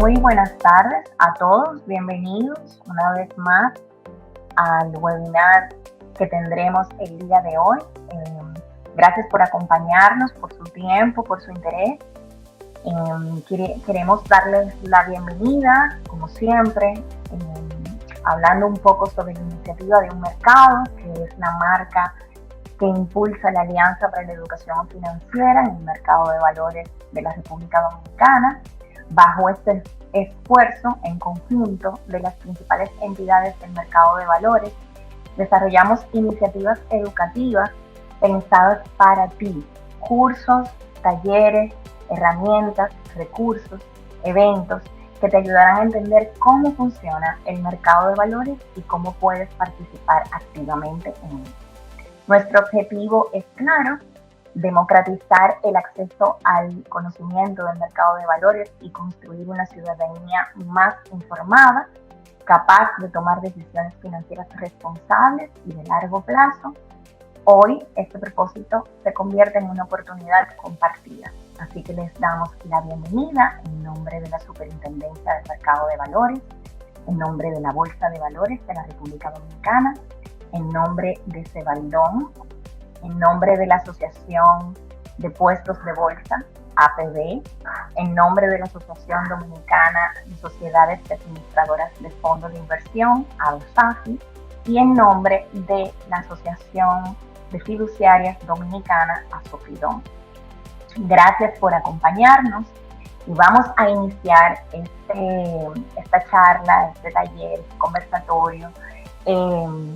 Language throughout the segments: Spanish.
Muy buenas tardes a todos, bienvenidos una vez más al webinar que tendremos el día de hoy. Gracias por acompañarnos, por su tiempo, por su interés. Queremos darles la bienvenida, como siempre, hablando un poco sobre la iniciativa de un mercado, que es la marca que impulsa la Alianza para la Educación Financiera en el mercado de valores de la República Dominicana. Bajo este esfuerzo en conjunto de las principales entidades del mercado de valores, desarrollamos iniciativas educativas pensadas para ti, cursos, talleres, herramientas, recursos, eventos que te ayudarán a entender cómo funciona el mercado de valores y cómo puedes participar activamente en él. Nuestro objetivo es claro: democratizar el acceso al conocimiento del mercado de valores y construir una ciudadanía más informada, capaz de tomar decisiones financieras responsables y de largo plazo. Hoy este propósito se convierte en una oportunidad compartida, así que les damos la bienvenida en nombre de la Superintendencia del Mercado de Valores, en nombre de la Bolsa de Valores de la República Dominicana, en nombre de Cebaldón, en nombre de la Asociación de Puestos de Bolsa, APB, en nombre de la Asociación Dominicana de Sociedades Administradoras de Fondos de Inversión, ADOSAFI, y en nombre de la Asociación de Fiduciarias Dominicana, ASOFIDOM. Gracias por acompañarnos y vamos a iniciar esta charla, este taller, este conversatorio,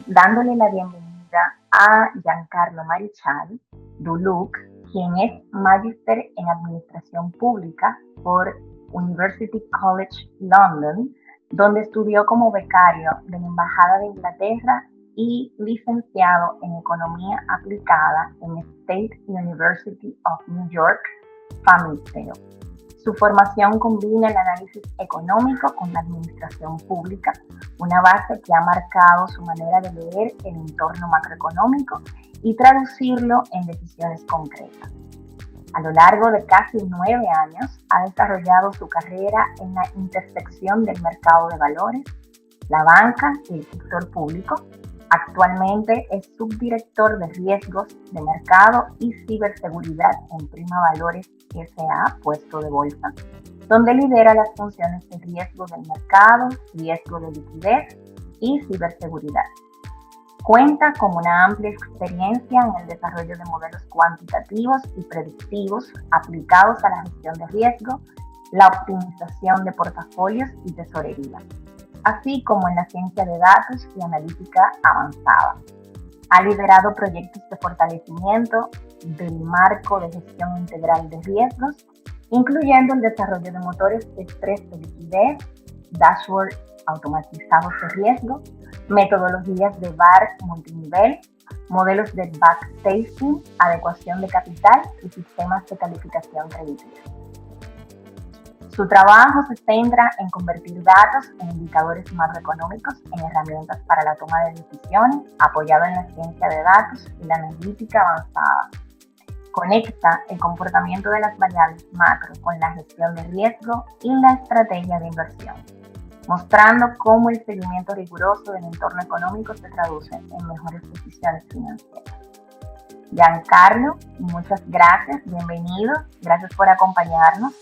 dándole la bienvenida a Giancarlo Marichal Duluc, quien es magíster en Administración Pública por University College London, donde estudió como becario de la Embajada de Inglaterra y licenciado en Economía Aplicada en State University of New York, Farmingdale. Su formación combina el análisis económico con la administración pública, una base que ha marcado su manera de leer el entorno macroeconómico y traducirlo en decisiones concretas. A lo largo de casi 9 años, ha desarrollado su carrera en la intersección del mercado de valores, la banca y el sector público. Actualmente es subdirector de riesgos de mercado y ciberseguridad en Prima Valores S.A., puesto de bolsa, donde lidera las funciones de riesgo del mercado, riesgo de liquidez y ciberseguridad. Cuenta con una amplia experiencia en el desarrollo de modelos cuantitativos y predictivos aplicados a la gestión de riesgo, la optimización de portafolios y tesorería, así como en la ciencia de datos y analítica avanzada. Ha liderado proyectos de fortalecimiento del marco de gestión integral de riesgos, incluyendo el desarrollo de motores de estrés de liquidez, dashboards automatizados de riesgo, metodologías de VAR multinivel, modelos de backtesting, adecuación de capital y sistemas de calificación crediticia. Su trabajo se centra en convertir datos en indicadores macroeconómicos en herramientas para la toma de decisiones, apoyado en la ciencia de datos y la analítica avanzada. Conecta el comportamiento de las variables macro con la gestión de riesgo y la estrategia de inversión, mostrando cómo el seguimiento riguroso del entorno económico se traduce en mejores decisiones financieras. Giancarlo, muchas gracias, bienvenido, gracias por acompañarnos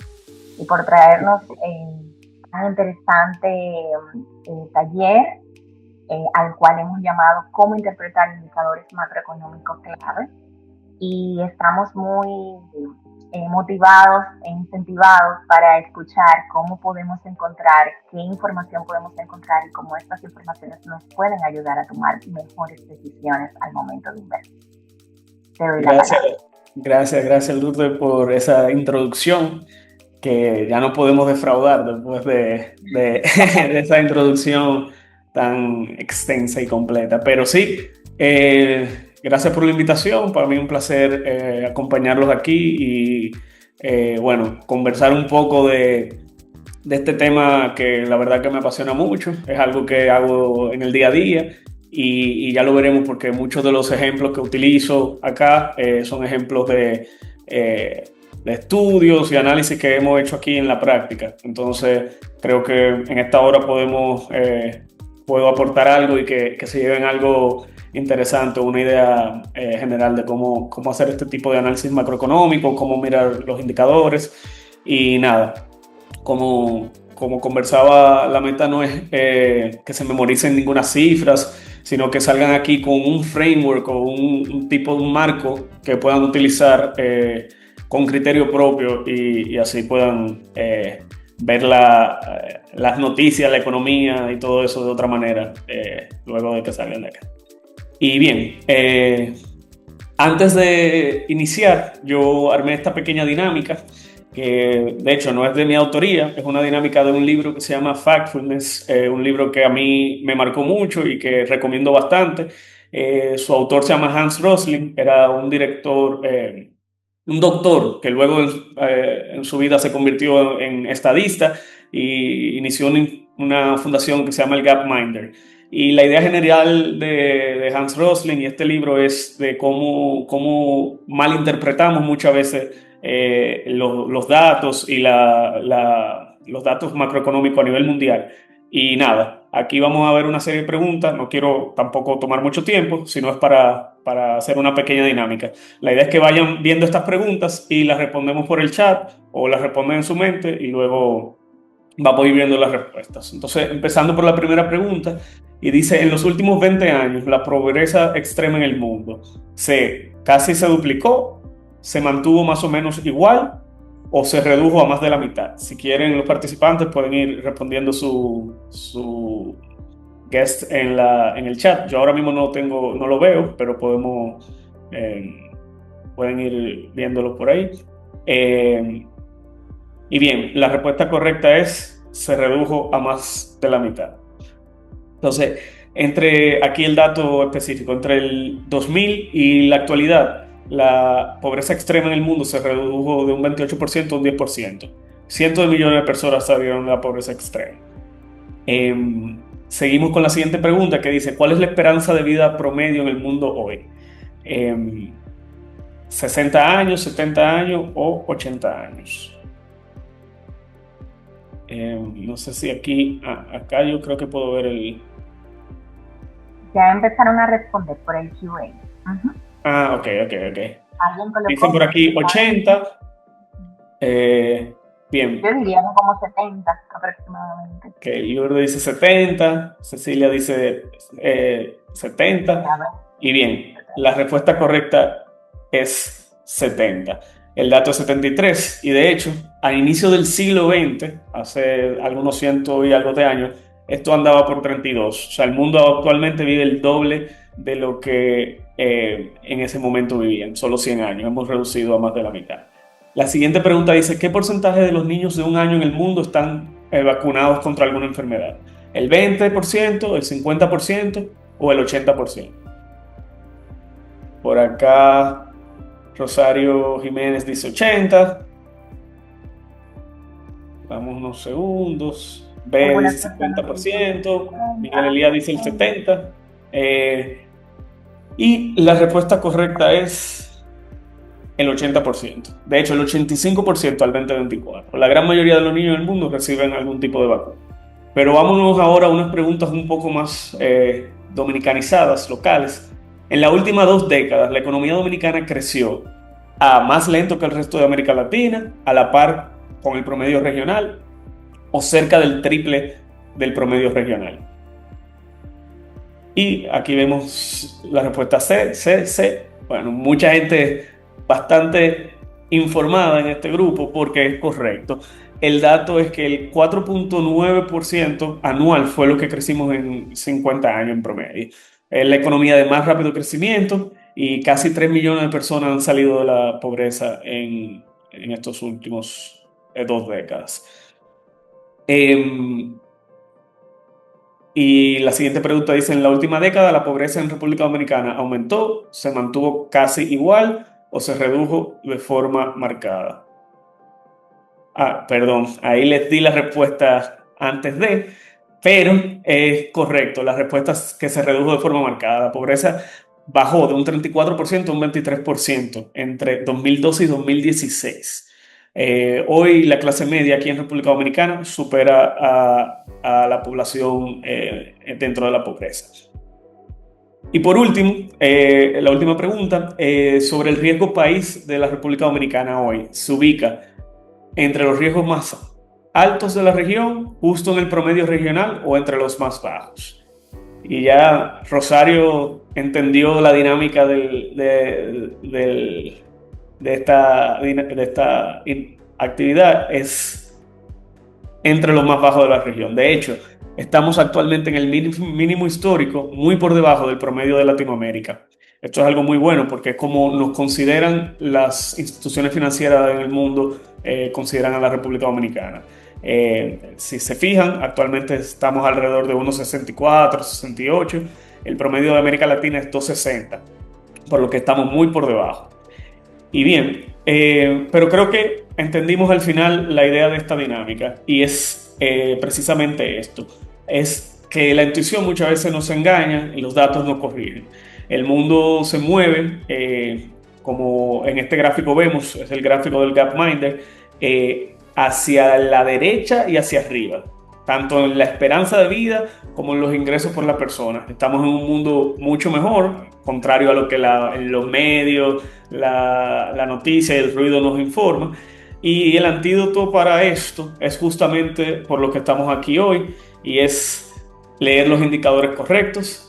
y por traernos un interesante taller al cual hemos llamado Cómo interpretar indicadores macroeconómicos clave. Y estamos muy motivados e incentivados para escuchar cómo podemos encontrar, qué información podemos encontrar y cómo estas informaciones nos pueden ayudar a tomar mejores decisiones al momento de invertir. Te doy la palabra. Gracias Lourdes por esa introducción, que ya no podemos defraudar después de esa introducción tan extensa y completa. Pero sí, gracias por la invitación. Para mí es un placer acompañarlos aquí y conversar un poco de este tema que la verdad que me apasiona mucho. Es algo que hago en el día a día y ya lo veremos, porque muchos de los ejemplos que utilizo acá son ejemplos de de estudios y análisis que hemos hecho aquí en la práctica. Entonces, creo que en esta hora puedo aportar algo y que se lleven algo interesante, una idea general de cómo hacer este tipo de análisis macroeconómico, cómo mirar los indicadores y nada. Como conversaba, la meta no es que se memoricen ninguna cifras, sino que salgan aquí con un framework o un tipo de un marco que puedan utilizar con criterio propio y así puedan ver las noticias, la economía y todo eso de otra manera luego de que salgan de acá. Y bien, antes de iniciar, yo armé esta pequeña dinámica que de hecho no es de mi autoría, es una dinámica de un libro que se llama Factfulness, un libro que a mí me marcó mucho y que recomiendo bastante. Su autor se llama Hans Rosling, era un director, un doctor que luego en su vida se convirtió en estadista y inició una fundación que se llama el Gapminder. Y la idea general de Hans Rosling y este libro es de cómo malinterpretamos muchas veces los datos y los datos macroeconómicos a nivel mundial. Y nada, aquí vamos a ver una serie de preguntas, no quiero tampoco tomar mucho tiempo, sino es para hacer una pequeña dinámica. La idea es que vayan viendo estas preguntas y las respondemos por el chat o las responden en su mente y luego vamos a ir viendo las respuestas. Entonces, empezando por la primera pregunta, y dice, en los últimos 20 años, la pobreza extrema en el mundo casi se duplicó, se mantuvo más o menos igual o se redujo a más de la mitad. Si quieren, los participantes pueden ir respondiendo su guest en el chat. Yo ahora mismo no lo veo, pero pueden ir viéndolo por ahí. Y bien, la respuesta correcta es se redujo a más de la mitad. Entonces, aquí el dato específico, entre el 2000 y la actualidad, la pobreza extrema en el mundo se redujo de un 28% a un 10%. Cientos de millones de personas salieron de la pobreza extrema. Seguimos con la siguiente pregunta que dice, ¿cuál es la esperanza de vida promedio en el mundo hoy? 60 años, 70 años o 80 años. No sé si acá yo creo que puedo ver el... Ya empezaron a responder por el QA. Ok. Dicen por aquí 80. Bien. Yo diría como 70 aproximadamente. Ok, Lourdes dice 70, Cecilia dice 70. Y bien, la respuesta correcta es 70. El dato es 73 y de hecho, a inicio del siglo XX, hace algunos cientos y algo de años, esto andaba por 32. O sea, el mundo actualmente vive el doble de lo que en ese momento vivían, solo 100 años. Hemos reducido a más de la mitad. La siguiente pregunta dice, ¿qué porcentaje de los niños de 1 año en el mundo están vacunados contra alguna enfermedad? ¿El 20%, el 50% o el 80%? Por acá... Rosario Jiménez dice 80. Vamos unos segundos. B dice 50%. Miguel Elías dice el 70%. Y la respuesta correcta es el 80%. De hecho, el 85% al 2024. La gran mayoría de los niños del mundo reciben algún tipo de vacuna. Pero vámonos ahora a unas preguntas un poco más dominicanizadas, locales. En las últimas 2 décadas, la economía dominicana creció más lento que el resto de América Latina, a la par con el promedio regional o cerca del triple del promedio regional. Y aquí vemos la respuesta C. Bueno, mucha gente bastante informada en este grupo porque es correcto. El dato es que el 4.9% anual fue lo que crecimos en 50 años en promedio. Es la economía de más rápido crecimiento y casi 3 millones de personas han salido de la pobreza en estos últimos 2 décadas. Y la siguiente pregunta dice, en la última década la pobreza en República Dominicana aumentó, se mantuvo casi igual o se redujo de forma marcada. Perdón, ahí les di la respuesta antes de... Pero es correcto, la respuesta es que se redujo de forma marcada. La pobreza bajó de un 34% a un 23% entre 2012 y 2016. Hoy la clase media aquí en República Dominicana supera a la población dentro de la pobreza. Y por último, la última pregunta, sobre el riesgo país de la República Dominicana hoy. Se ubica entre los riesgos más altos de la región, justo en el promedio regional o entre los más bajos. Y ya Rosario entendió la dinámica de esta actividad, es entre los más bajos de la región. De hecho, estamos actualmente en el mínimo histórico, muy por debajo del promedio de Latinoamérica. Esto es algo muy bueno porque es como nos consideran las instituciones financieras en el mundo, consideran a la República Dominicana. Si se fijan, actualmente estamos alrededor de 1,64, 68. El promedio de América Latina es 2,60, por lo que estamos muy por debajo. Y bien, pero creo que entendimos al final la idea de esta dinámica y es precisamente esto. Es que la intuición muchas veces nos engaña y los datos nos corrigen. El mundo se mueve, como en este gráfico vemos, es el gráfico del Gapminder, hacia la derecha y hacia arriba, tanto en la esperanza de vida como en los ingresos por la persona. Estamos en un mundo mucho mejor, contrario a lo que en los medios, la noticia y el ruido nos informa. Y el antídoto para esto es justamente por lo que estamos aquí hoy, y es leer los indicadores correctos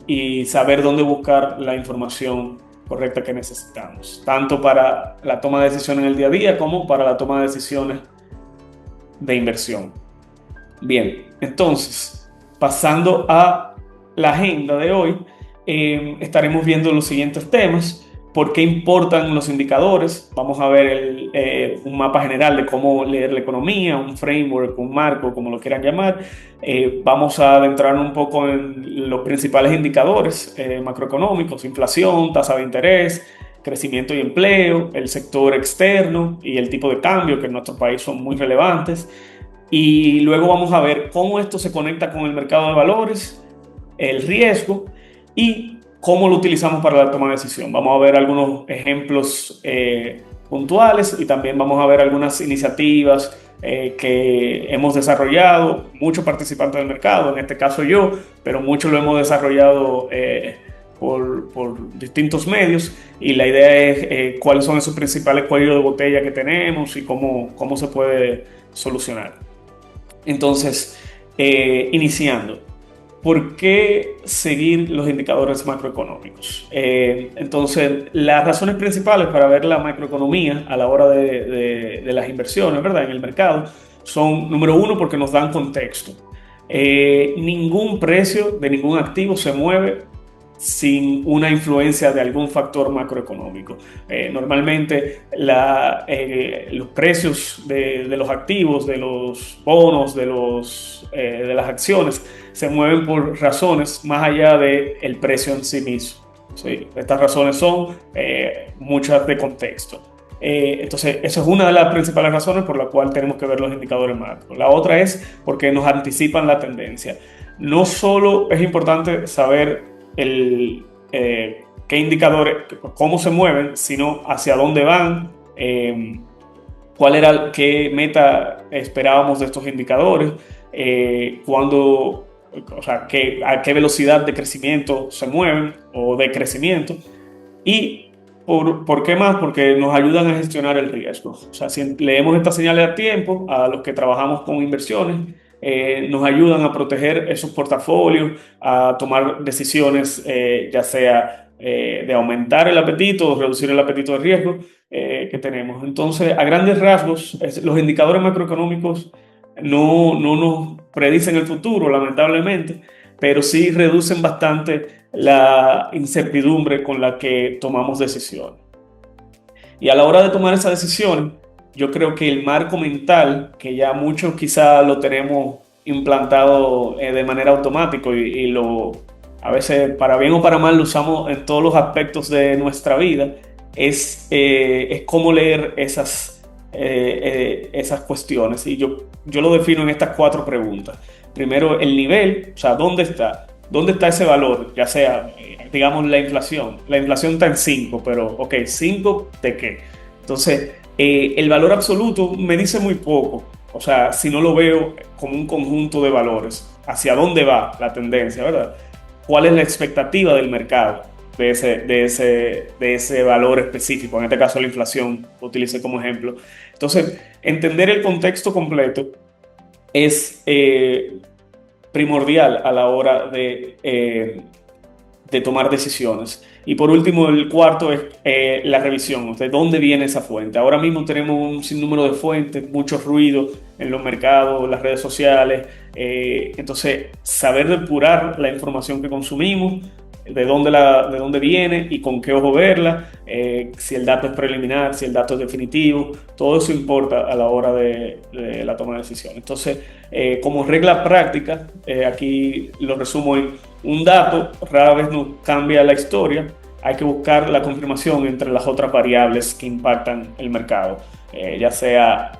y saber dónde buscar la información correcta que necesitamos, tanto para la toma de decisiones en el día a día como para la toma de decisiones de inversión. Bien, entonces, pasando a la agenda de hoy, estaremos viendo los siguientes temas. ¿Por qué importan los indicadores? Vamos a ver un mapa general de cómo leer la economía, un framework, un marco, como lo quieran llamar. Vamos a adentrarnos un poco en los principales indicadores macroeconómicos: inflación, tasa de interés, crecimiento y empleo, el sector externo y el tipo de cambio, que en nuestro país son muy relevantes. Y luego vamos a ver cómo esto se conecta con el mercado de valores, el riesgo y cómo lo utilizamos para la toma de decisión. Vamos a ver algunos ejemplos puntuales y también vamos a ver algunas iniciativas que hemos desarrollado, muchos participantes del mercado, en este caso yo, pero muchos lo hemos desarrollado por distintos medios, y la idea es cuáles son esos principales cuellos de botella que tenemos y cómo se puede solucionar. Entonces, iniciando. ¿Por qué seguir los indicadores macroeconómicos? Entonces, las razones principales para ver la macroeconomía a la hora de las inversiones, ¿verdad?, en el mercado, son, número uno, porque nos dan contexto. Ningún precio de ningún activo se mueve sin una influencia de algún factor macroeconómico. Normalmente los precios de los activos, de los bonos, de las acciones, se mueven por razones más allá del precio en sí mismo. ¿Sí? Estas razones son muchas de contexto. Entonces, esa es una de las principales razones por la cual tenemos que ver los indicadores macro. La otra es porque nos anticipan la tendencia. No solo es importante saber qué indicadores, cómo se mueven, sino hacia dónde van, qué meta esperábamos de estos indicadores, a qué velocidad de crecimiento se mueven o de crecimiento, y ¿por qué más? Porque nos ayudan a gestionar el riesgo. O sea, si leemos estas señales a tiempo, a los que trabajamos con inversiones, nos ayudan a proteger esos portafolios, a tomar decisiones, ya sea de aumentar el apetito o reducir el apetito de riesgo que tenemos. Entonces, a grandes rasgos, los indicadores macroeconómicos no nos predicen el futuro, lamentablemente, pero sí reducen bastante la incertidumbre con la que tomamos decisiones. Y a la hora de tomar esa decisión, yo creo que el marco mental, que ya muchos quizá lo tenemos implantado de manera automática y a veces para bien o para mal lo usamos en todos los aspectos de nuestra vida, es cómo leer esas cuestiones. Y yo lo defino en estas 4 preguntas. Primero, el nivel, o sea, ¿dónde está? ¿Dónde está ese valor? Ya sea, digamos, la inflación. La inflación está en 5, pero, ok, ¿5 de qué? Entonces, El valor absoluto me dice muy poco, o sea, si no lo veo como un conjunto de valores, hacia dónde va la tendencia, ¿verdad? ¿Cuál es la expectativa del mercado de ese valor específico? En este caso, la inflación, lo utilicé como ejemplo. Entonces, entender el contexto completo es primordial a la hora de tomar decisiones. Y por último, el cuarto es la revisión, de dónde viene esa fuente. Ahora mismo tenemos un sinnúmero de fuentes, mucho ruido en los mercados, las redes sociales. Entonces, saber depurar la información que consumimos, de dónde viene y con qué ojo verla, si el dato es preliminar, si el dato es definitivo, todo eso importa a la hora de la toma de decisiones. Entonces, como regla práctica, aquí lo resumo en un dato, rara vez nos cambia la historia, hay que buscar la confirmación entre las otras variables que impactan el mercado, ya sea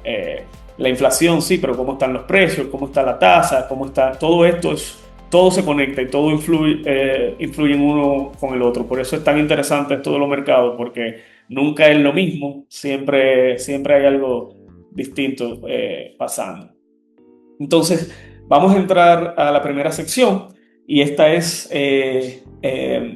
la inflación, sí, pero cómo están los precios, cómo está la tasa, cómo está, todo se conecta y todo influye en uno con el otro. Por eso es tan interesante esto de los mercados, porque nunca es lo mismo, siempre hay algo distinto pasando. Entonces, vamos a entrar a la primera sección y esta es,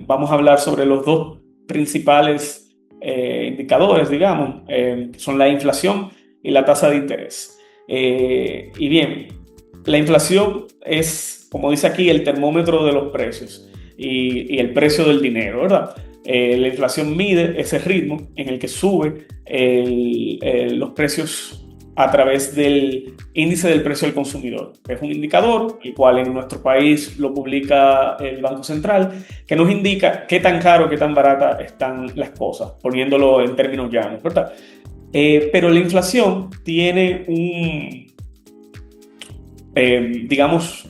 vamos a hablar sobre los dos principales indicadores, digamos, que son la inflación y la tasa de interés. Y bien, la inflación es, como dice aquí, el termómetro de los precios y el precio del dinero, ¿verdad? La inflación mide ese ritmo en el que sube los precios a través del índice del precio del consumidor, que es un indicador, el cual en nuestro país lo publica el Banco Central, que nos indica qué tan caro, qué tan barata están las cosas, poniéndolo en términos llanos, ¿verdad? Pero la inflación tiene digamos,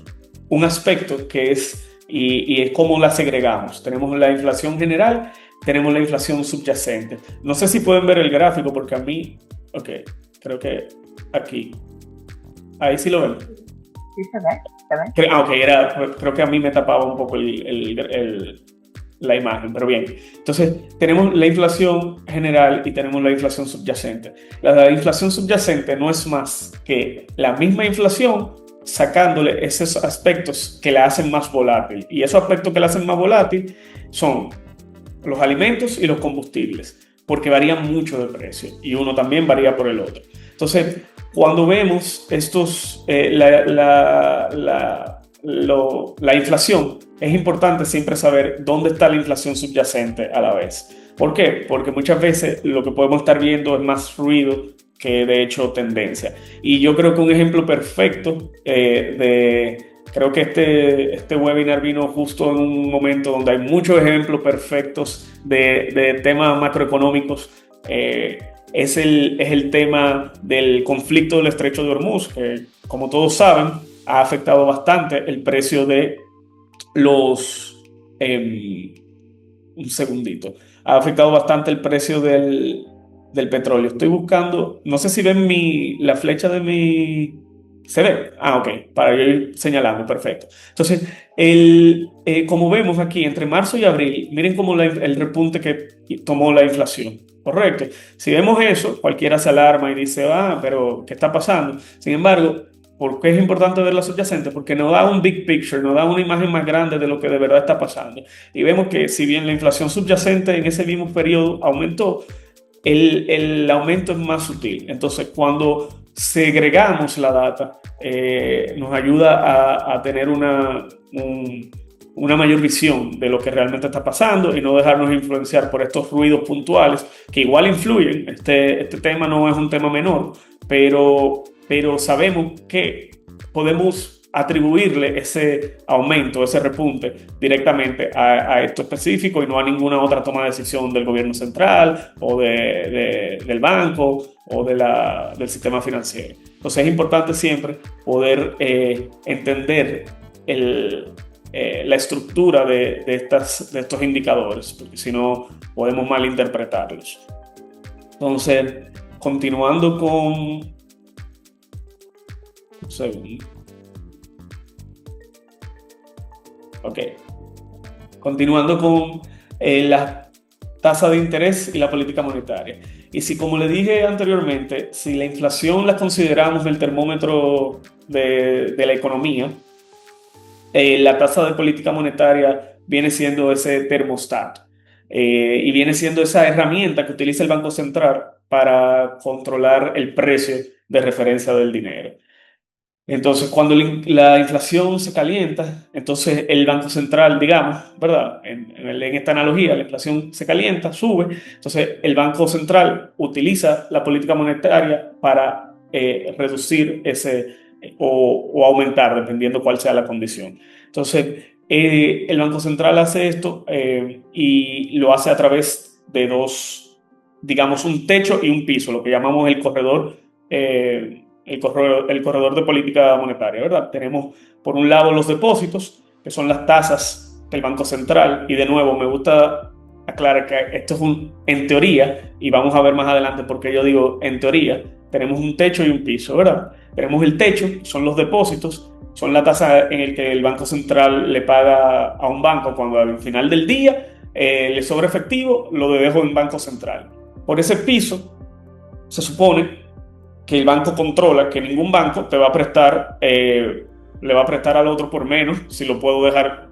un aspecto que es, y es cómo la segregamos. Tenemos la inflación general, tenemos la inflación subyacente. No sé si pueden ver el gráfico, porque a mí, ok, creo que aquí, ahí sí lo ven. Sí, se ve. Ok, creo que a mí me tapaba un poco la imagen, pero bien. Entonces, tenemos la inflación general y tenemos la inflación subyacente. La inflación subyacente no es más que la misma inflación sacándole esos aspectos que la hacen más volátil. Y esos aspectos que la hacen más volátil son los alimentos y los combustibles, porque varían mucho de precio y uno también varía por el otro. Entonces, cuando vemos la inflación, es importante siempre saber dónde está la inflación subyacente a la vez. ¿Por qué? Porque muchas veces lo que podemos estar viendo es más ruido que de hecho tendencia. Y yo creo que un ejemplo perfecto creo que este webinar vino justo en un momento donde hay muchos ejemplos perfectos de temas macroeconómicos. Es el tema del conflicto del Estrecho de Hormuz, que como todos saben ha afectado bastante el precio de los... un segundito. Ha afectado bastante el precio del petróleo. Estoy buscando, no sé si ven la flecha de mi... ¿Se ve? Ah, ok, para ir señalando, perfecto. Entonces, como vemos aquí, entre marzo y abril, miren cómo el repunte que tomó la inflación, ¿correcto? Si vemos eso, cualquiera se alarma y dice, pero ¿qué está pasando? Sin embargo, ¿por qué es importante ver la subyacente? Porque nos da un big picture, nos da una imagen más grande de lo que de verdad está pasando. Y vemos que si bien la inflación subyacente en ese mismo periodo aumentó, el aumento es más sutil. Entonces, cuando segregamos la data, nos ayuda a tener una mayor visión de lo que realmente está pasando y no dejarnos influenciar por estos ruidos puntuales que igual influyen. Este tema no es un tema menor, pero sabemos que podemos atribuirle ese aumento, ese repunte directamente a esto específico y no a ninguna otra toma de decisión del gobierno central o del banco o del sistema financiero. Entonces es importante siempre poder entender la estructura de estos indicadores, porque si no podemos malinterpretarlos. Entonces, continuando con... Un segundo. Ok. Continuando con la tasa de interés y la política monetaria. Y si, como le dije anteriormente, si la inflación la consideramos el termómetro de la economía, la tasa de política monetaria viene siendo ese termostato y viene siendo esa herramienta que utiliza el Banco Central para controlar el precio de referencia del dinero. Entonces, cuando la inflación se calienta, entonces el Banco Central, digamos, ¿verdad? En esta analogía, la inflación se calienta, sube, entonces el Banco Central utiliza la política monetaria para reducir ese o aumentar, dependiendo cuál sea la condición. Entonces, el Banco Central hace esto y lo hace a través de dos, digamos, un techo y un piso, lo que llamamos el corredor. El corredor de política monetaria, ¿verdad? Tenemos por un lado los depósitos, que son las tasas del Banco Central, y de nuevo me gusta aclarar que esto es en teoría, y vamos a ver más adelante por qué yo digo en teoría, tenemos un techo y un piso, ¿verdad? Tenemos el techo, son los depósitos, son la tasa en el que el Banco Central le paga a un banco cuando al final del día le sobra efectivo, lo dejo en Banco Central. Por ese piso se supone que el banco controla, que ningún banco te va a prestar, le va a prestar al otro por menos si lo puedo dejar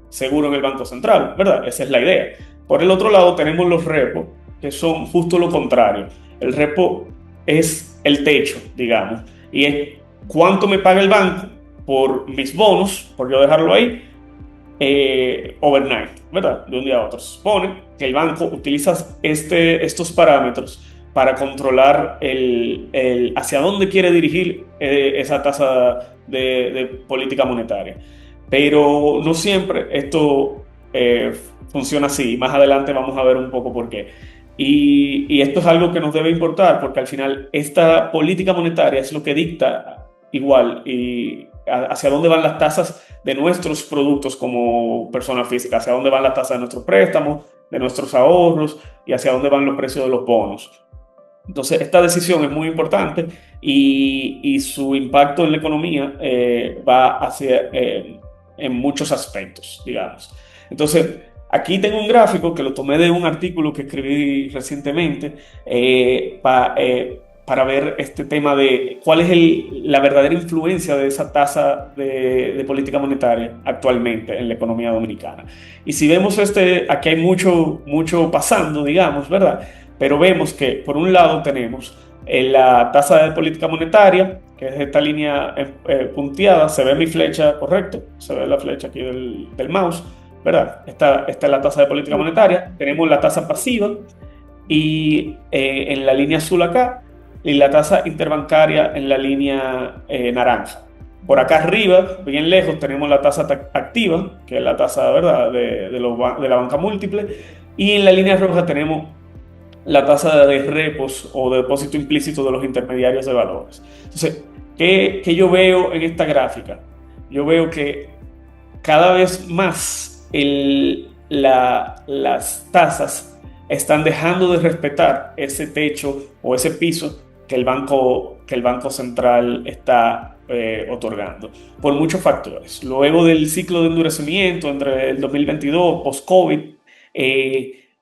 seguro en el Banco Central, ¿verdad? Esa es la idea. Por el otro lado tenemos los repos, que son justo lo contrario. El repo es el techo, digamos, y es cuánto me paga el banco por mis bonos, por yo dejarlo ahí, overnight, ¿verdad? De un día a otro. Se supone que el banco utiliza estos parámetros para controlar hacia dónde quiere dirigir esa tasa de política monetaria. Pero no siempre esto funciona así. Más adelante vamos a ver un poco por qué. Y esto es algo que nos debe importar porque al final esta política monetaria es lo que dicta igual y hacia dónde van las tasas de nuestros productos como persona física, hacia dónde van las tasas de nuestros préstamos, de nuestros ahorros y hacia dónde van los precios de los bonos. Entonces, esta decisión es muy importante y su impacto en la economía va hacia, en muchos aspectos, digamos. Entonces, aquí tengo un gráfico que lo tomé de un artículo que escribí recientemente para ver este tema de cuál es la verdadera influencia de esa tasa de política monetaria actualmente en la economía dominicana. Y si vemos aquí hay mucho pasando, digamos, ¿verdad? Pero vemos que por un lado tenemos la tasa de política monetaria, que es esta línea punteada, se ve mi flecha, correcto, se ve la flecha aquí del mouse, ¿verdad? Esta es la tasa de política monetaria, tenemos la tasa pasiva y en la línea azul acá, y la tasa interbancaria en la línea naranja. Por acá arriba, bien lejos, tenemos la tasa activa, que es la tasa, ¿verdad?, de la banca múltiple, y en la línea roja tenemos la tasa de repos o de depósito implícito de los intermediarios de valores. Entonces, ¿qué yo veo en esta gráfica? Yo veo que cada vez más las tasas están dejando de respetar ese techo o ese piso que el Banco Central está otorgando, por muchos factores. Luego del ciclo de endurecimiento entre el 2022, post-COVID,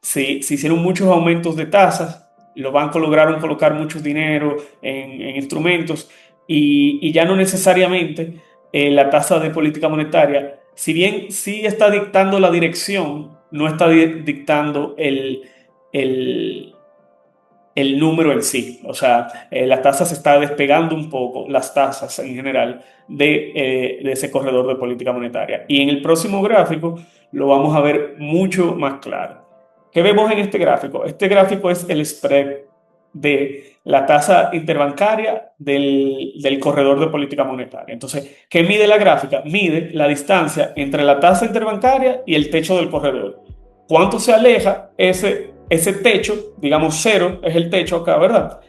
se hicieron muchos aumentos de tasas, los bancos lograron colocar mucho dinero en instrumentos y ya no necesariamente la tasa de política monetaria, si bien sí está dictando la dirección, no está dictando el número en sí. O sea, la tasa se está despegando un poco, las tasas en general, de ese corredor de política monetaria. Y en el próximo gráfico lo vamos a ver mucho más claro. ¿Qué vemos en este gráfico? Este gráfico es el spread de la tasa interbancaria del corredor de política monetaria. Entonces, ¿qué mide la gráfica? Mide la distancia entre la tasa interbancaria y el techo del corredor. ¿Cuánto se aleja ese techo? Digamos, cero es el techo acá, ¿verdad?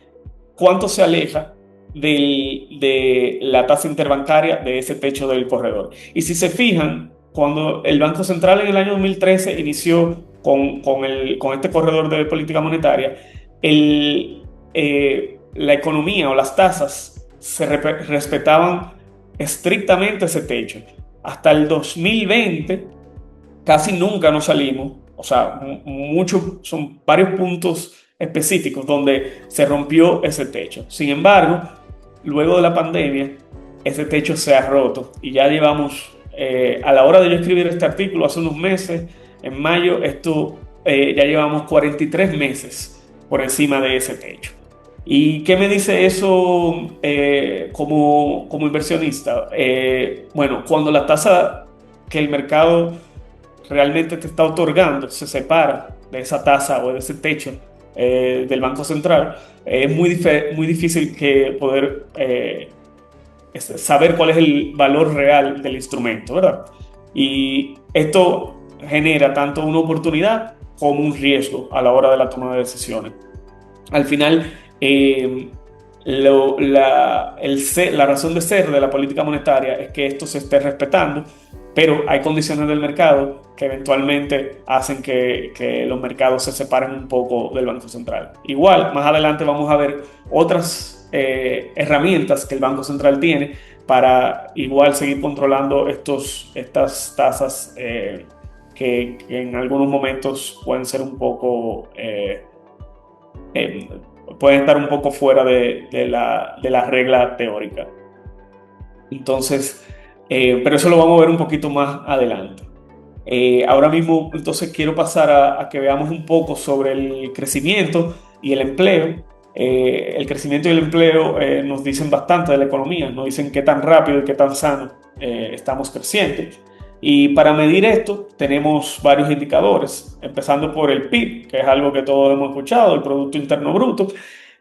¿Cuánto se aleja de la tasa interbancaria de ese techo del corredor? Y si se fijan, cuando el Banco Central en el año 2013 inició con este corredor de política monetaria, la economía o las tasas se respetaban estrictamente ese techo. Hasta el 2020 casi nunca nos salimos, o sea, son varios puntos específicos donde se rompió ese techo. Sin embargo, luego de la pandemia, ese techo se ha roto y ya llevamos, a la hora de yo escribir este artículo hace unos meses, en mayo, ya llevamos 43 meses por encima de ese techo. ¿Y qué me dice eso como inversionista? Bueno, cuando la tasa que el mercado realmente te está otorgando se separa de esa tasa o de ese techo del Banco Central, es muy difícil que poder saber cuál es el valor real del instrumento, ¿verdad? Y esto genera tanto una oportunidad como un riesgo a la hora de la toma de decisiones. Al final, la razón de ser de la política monetaria es que esto se esté respetando, pero hay condiciones del mercado que eventualmente hacen que los mercados se separen un poco del Banco Central. Igual, más adelante vamos a ver otras herramientas que el Banco Central tiene para igual seguir controlando estas tasas que en algunos momentos pueden ser un poco... eh, pueden estar un poco fuera de la regla teórica. Entonces, pero eso lo vamos a ver un poquito más adelante. Ahora mismo, entonces, quiero pasar a que veamos un poco sobre el crecimiento y el empleo. El crecimiento y el empleo nos dicen bastante de la economía, nos dicen qué tan rápido y qué tan sano estamos creciendo. Y para medir esto tenemos varios indicadores, empezando por el PIB, que es algo que todos hemos escuchado, el Producto Interno Bruto,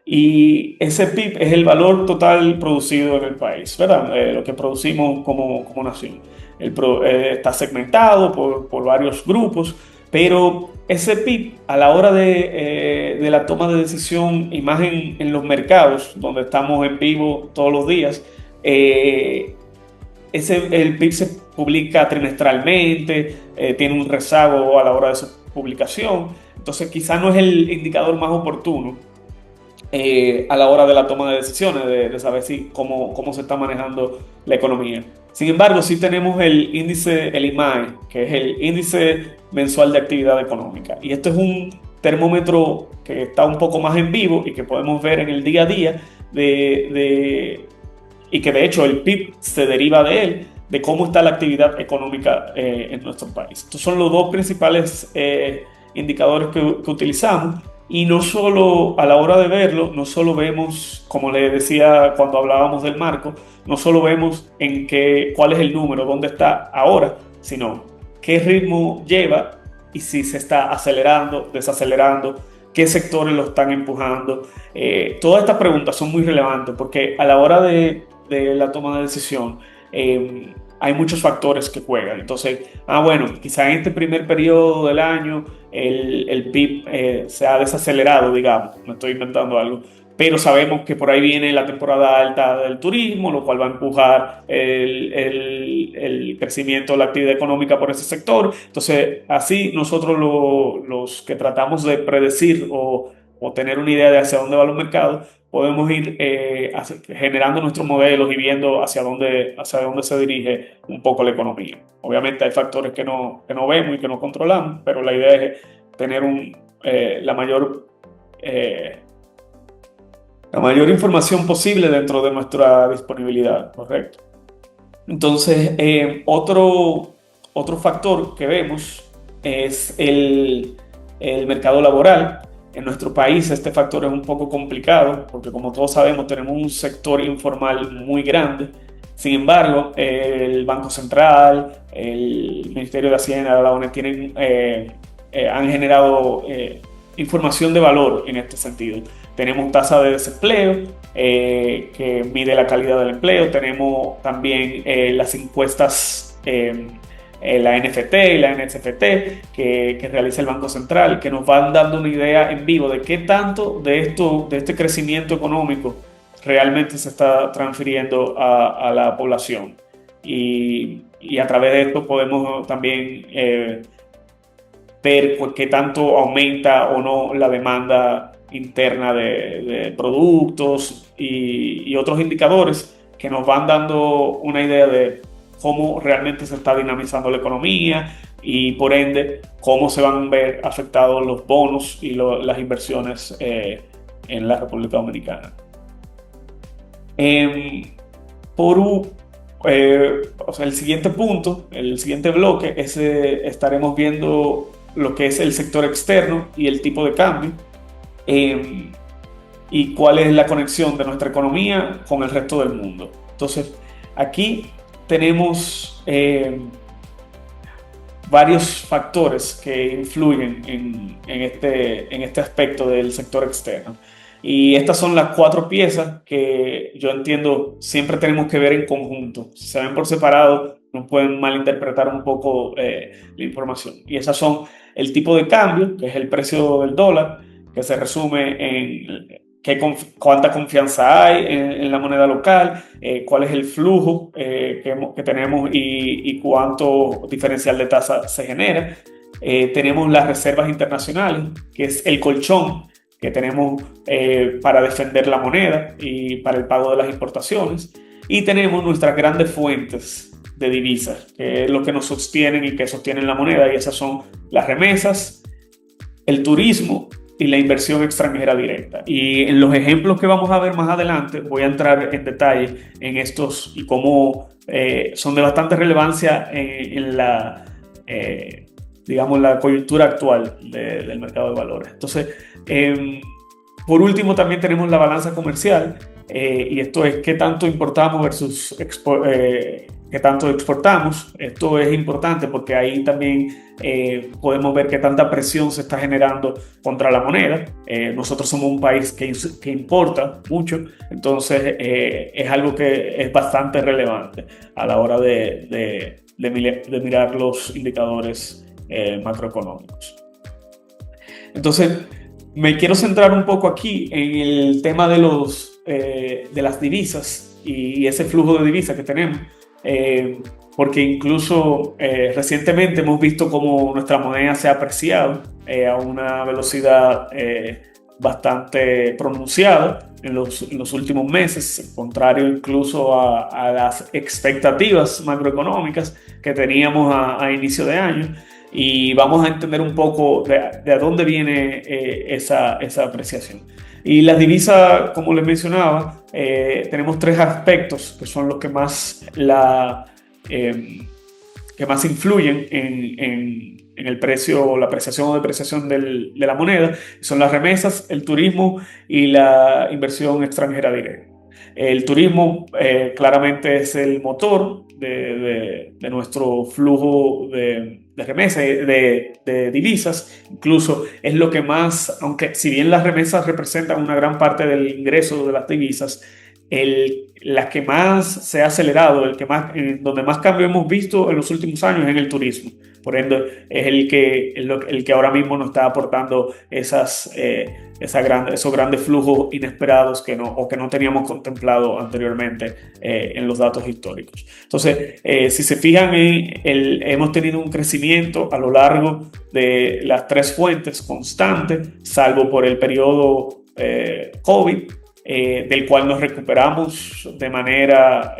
y ese PIB es el valor total producido en el país, ¿verdad? Lo que producimos como nación. Está segmentado por varios grupos, pero ese PIB a la hora de la toma de decisión, y más en los mercados, donde estamos en vivo todos los días, el PIB se publica trimestralmente, tiene un rezago a la hora de su publicación, entonces quizá no es el indicador más oportuno a la hora de la toma de decisiones, de saber cómo se está manejando la economía. Sin embargo, sí tenemos el índice, el IMAE, que es el índice mensual de actividad económica, y esto es un termómetro que está un poco más en vivo y que podemos ver en el día a día y que de hecho el PIB se deriva de él, de cómo está la actividad económica en nuestro país. Estos son los dos principales indicadores que utilizamos, y no solo a la hora de verlo, no solo vemos, como le decía cuando hablábamos del marco, no solo vemos cuál es el número, dónde está ahora, sino qué ritmo lleva y si se está acelerando, desacelerando, qué sectores lo están empujando. Todas estas preguntas son muy relevantes porque a la hora de la toma de decisión hay muchos factores que juegan. Entonces, bueno, quizá en este primer periodo del año el PIB se ha desacelerado, digamos, me estoy inventando algo, pero sabemos que por ahí viene la temporada alta del turismo, lo cual va a empujar el crecimiento de la actividad económica por ese sector. Entonces, así nosotros los que tratamos de predecir o tener una idea de hacia dónde van los mercados, podemos ir generando nuestros modelos y viendo hacia dónde se dirige un poco la economía. Obviamente hay factores que no vemos y que no controlamos, pero la idea es tener la mayor información posible dentro de nuestra disponibilidad, ¿correcto? Entonces, otro factor que vemos es el mercado laboral. En nuestro país este factor es un poco complicado porque, como todos sabemos, tenemos un sector informal muy grande. Sin embargo, el Banco Central, el Ministerio de Hacienda, la ONE han generado información de valor en este sentido. Tenemos tasa de desempleo que mide la calidad del empleo. Tenemos también las encuestas, la NFT y la NSFT que realiza el Banco Central, que nos van dando una idea en vivo de qué tanto de este crecimiento económico realmente se está transfiriendo a la población. Y a través de esto podemos también ver qué tanto aumenta o no la demanda interna de productos y otros indicadores que nos van dando una idea de cómo realmente se está dinamizando la economía y por ende cómo se van a ver afectados los bonos y las inversiones en la República Dominicana. Em, por o sea, el siguiente punto, el siguiente bloque, estaremos viendo lo que es el sector externo y el tipo de cambio, eh, y cuál es la conexión de nuestra economía con el resto del mundo. Entonces, aquí tenemos varios factores que influyen en este aspecto del sector externo. Y estas son las cuatro piezas que yo entiendo siempre tenemos que ver en conjunto. Si se ven por separado, nos pueden malinterpretar un poco la información. Y esas son el tipo de cambio, que es el precio del dólar, que se resume en cuánta confianza hay en la moneda local, cuál es el flujo que tenemos y cuánto diferencial de tasa se genera. Tenemos las reservas internacionales, que es el colchón que tenemos para defender la moneda y para el pago de las importaciones. Y tenemos nuestras grandes fuentes de divisas, que es lo que nos sostienen y que sostienen la moneda, y esas son las remesas, el turismo y la inversión extranjera directa. Y en los ejemplos que vamos a ver más adelante voy a entrar en detalle en estos y cómo son de bastante relevancia en la, digamos, la coyuntura actual del mercado de valores. Entonces, por último, también tenemos la balanza comercial, y esto es qué tanto importamos versus qué tanto exportamos. Esto es importante porque ahí también podemos ver qué tanta presión se está generando contra la moneda. Nosotros somos un país que importa mucho, entonces es algo que es bastante relevante a la hora de mirar los indicadores macroeconómicos. Entonces, me quiero centrar un poco aquí en el tema de las divisas y ese flujo de divisas que tenemos, porque incluso recientemente hemos visto cómo nuestra moneda se ha apreciado a una velocidad bastante pronunciada en los últimos meses, contrario incluso a las expectativas macroeconómicas que teníamos a inicio de año. Y vamos a entender un poco de dónde viene esa apreciación. Y las divisas, como les mencionaba, tenemos tres aspectos que son los que más, que más influyen en el precio, la apreciación o depreciación de la moneda. Son las remesas, el turismo y la inversión extranjera directa. El turismo claramente es el motor de nuestro flujo de remesas, de divisas. Incluso es lo que más, aunque si bien las remesas representan una gran parte del ingreso de las divisas, la que más se ha acelerado, donde más cambio hemos visto en los últimos años es en el turismo. Por ende, es el que ahora mismo nos está aportando esos grandes flujos inesperados que no teníamos contemplado anteriormente en los datos históricos. Entonces, si se fijan, hemos tenido un crecimiento a lo largo de las tres fuentes constante, salvo por el periodo COVID, del cual nos recuperamos de manera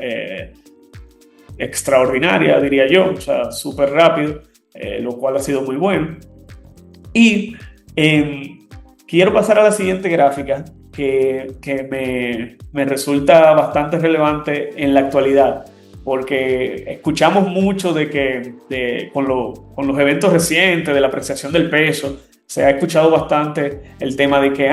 extraordinaria, diría yo, o sea, súper rápido, lo cual ha sido muy bueno. Y quiero pasar a la siguiente gráfica que me resulta bastante relevante en la actualidad, porque escuchamos mucho con los eventos recientes de la apreciación del peso. Se ha escuchado bastante el tema de que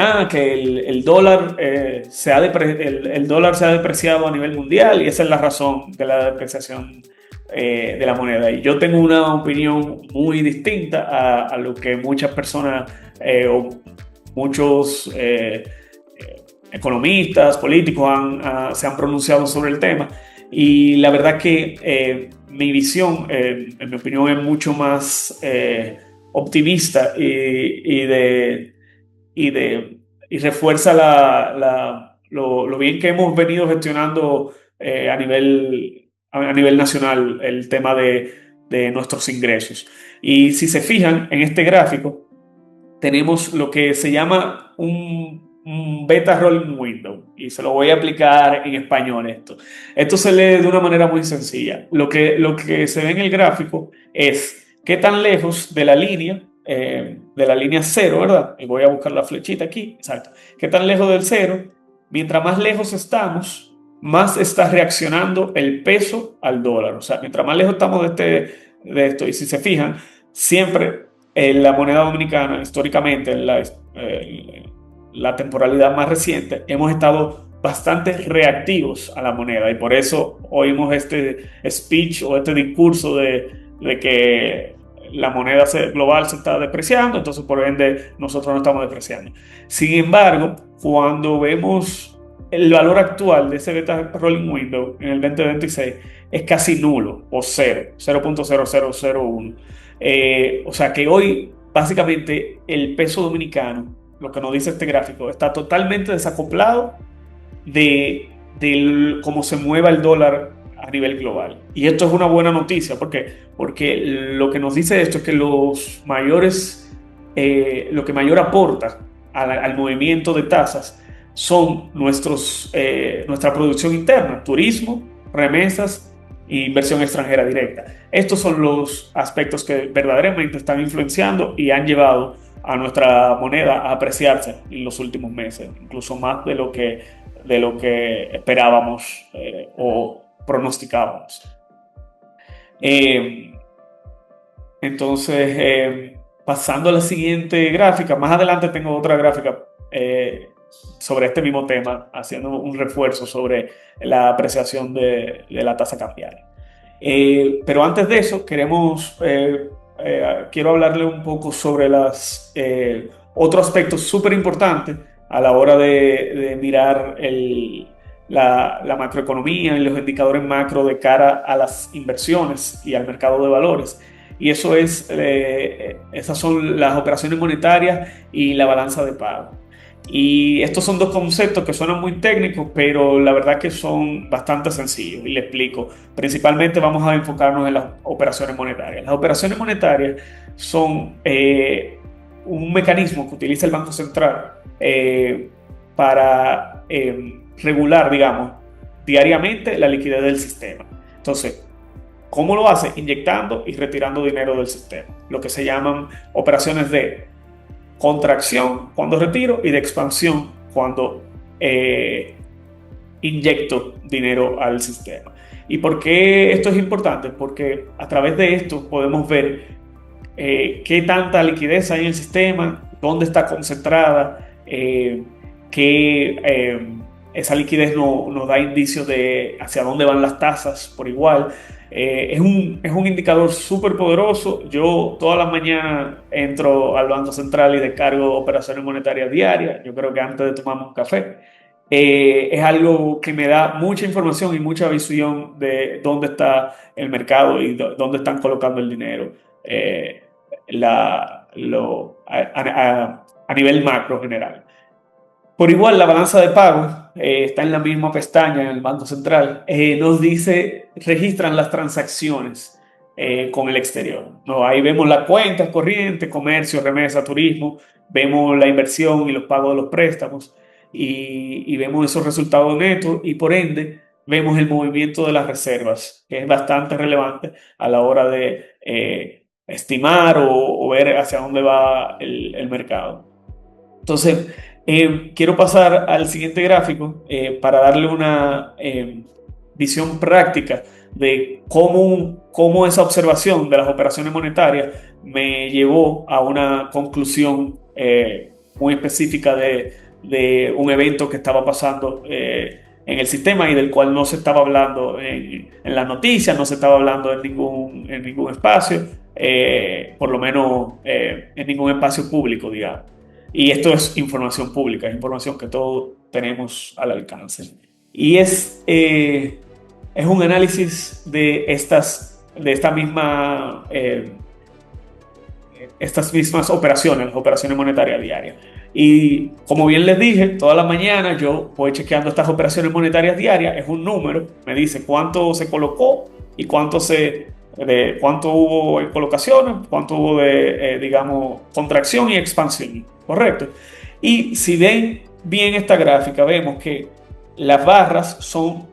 el dólar el dólar se ha depreciado a nivel mundial y esa es la razón de la depreciación de la moneda. Y yo tengo una opinión muy distinta a lo que muchas personas o muchos economistas, políticos se han pronunciado sobre el tema. Y la verdad que mi visión, en mi opinión, es mucho más optimista y refuerza lo bien que hemos venido gestionando a nivel nacional el tema de nuestros ingresos. Y si se fijan en este gráfico, tenemos lo que se llama un un beta rolling window y se lo voy a aplicar en español esto. Esto se lee de una manera muy sencilla. Lo que se ve en el gráfico es qué tan lejos de la línea cero, ¿verdad? Y voy a buscar la flechita aquí, exacto. Qué tan lejos del cero, mientras más lejos estamos, más está reaccionando el peso al dólar. O sea, mientras más lejos estamos de esto, y si se fijan, siempre la moneda dominicana, históricamente, la temporalidad más reciente, hemos estado bastante reactivos a la moneda y por eso oímos este speech o este discurso de que la moneda global se está depreciando, entonces por ende nosotros no estamos depreciando. Sin embargo, cuando vemos el valor actual de ese beta rolling window en el 2026 es casi nulo o cero, 0.0001. O sea que hoy básicamente el peso dominicano, lo que nos dice este gráfico, está totalmente desacoplado de cómo se mueva el dólar a nivel global. Y esto es una buena noticia, porque lo que nos dice esto es que lo que mayor aporta al movimiento de tasas son nuestra producción interna, turismo, remesas e inversión extranjera directa. Estos son los aspectos que verdaderamente están influenciando y han llevado a nuestra moneda a apreciarse en los últimos meses, incluso más de lo que esperábamos o pronosticábamos. Entonces, pasando a la siguiente gráfica, más adelante tengo otra gráfica sobre este mismo tema, haciendo un refuerzo sobre la apreciación de la tasa cambiaria. Pero antes de eso, quiero hablarle un poco sobre otro aspecto súper importante a la hora de mirar la macroeconomía y los indicadores macro de cara a las inversiones y al mercado de valores. Y esas son las operaciones monetarias y la balanza de pago. Y estos son dos conceptos que suenan muy técnicos, pero la verdad que son bastante sencillos. Y les explico. Principalmente vamos a enfocarnos en las operaciones monetarias. Las operaciones monetarias son un mecanismo que utiliza el Banco Central para regular, digamos, diariamente la liquidez del sistema. Entonces, ¿cómo lo hace? Inyectando y retirando dinero del sistema. Lo que se llaman operaciones de contracción cuando retiro y de expansión cuando inyecto dinero al sistema. ¿Y por qué esto es importante? Porque a través de esto podemos ver qué tanta liquidez hay en el sistema, dónde está concentrada, esa liquidez nos da indicios de hacia dónde van las tasas por igual. Es un indicador súper poderoso. Yo todas las mañanas entro al Banco Central y descargo operaciones monetarias diarias. Yo creo que antes de tomarme un café. Es algo que me da mucha información y mucha visión de dónde está el mercado y dónde están colocando el dinero a nivel macro general. Por igual, la balanza de pagos está en la misma pestaña en el Banco Central. Registran las transacciones con el exterior, ¿no? Ahí vemos las cuentas corrientes, comercio, remesa, turismo, vemos la inversión y los pagos de los préstamos y vemos esos resultados netos y por ende vemos el movimiento de las reservas, que es bastante relevante a la hora de estimar o ver hacia dónde va el mercado. Entonces, quiero pasar al siguiente gráfico para darle una visión práctica de cómo esa observación de las operaciones monetarias me llevó a una conclusión muy específica de un evento que estaba pasando en el sistema y del cual no se estaba hablando en las noticias, no se estaba hablando en ningún espacio, por lo menos en ningún espacio público, digamos. Y esto es información pública, es información que todos tenemos al alcance. Y es un análisis de estas mismas operaciones, las operaciones monetarias diarias. Y como bien les dije, todas las mañanas yo voy chequeando estas operaciones monetarias diarias, es un número, me dice cuánto se colocó y cuánto hubo en colocaciones, cuánto hubo de, digamos, contracción y expansión, ¿correcto? Y si ven bien esta gráfica, vemos que las barras son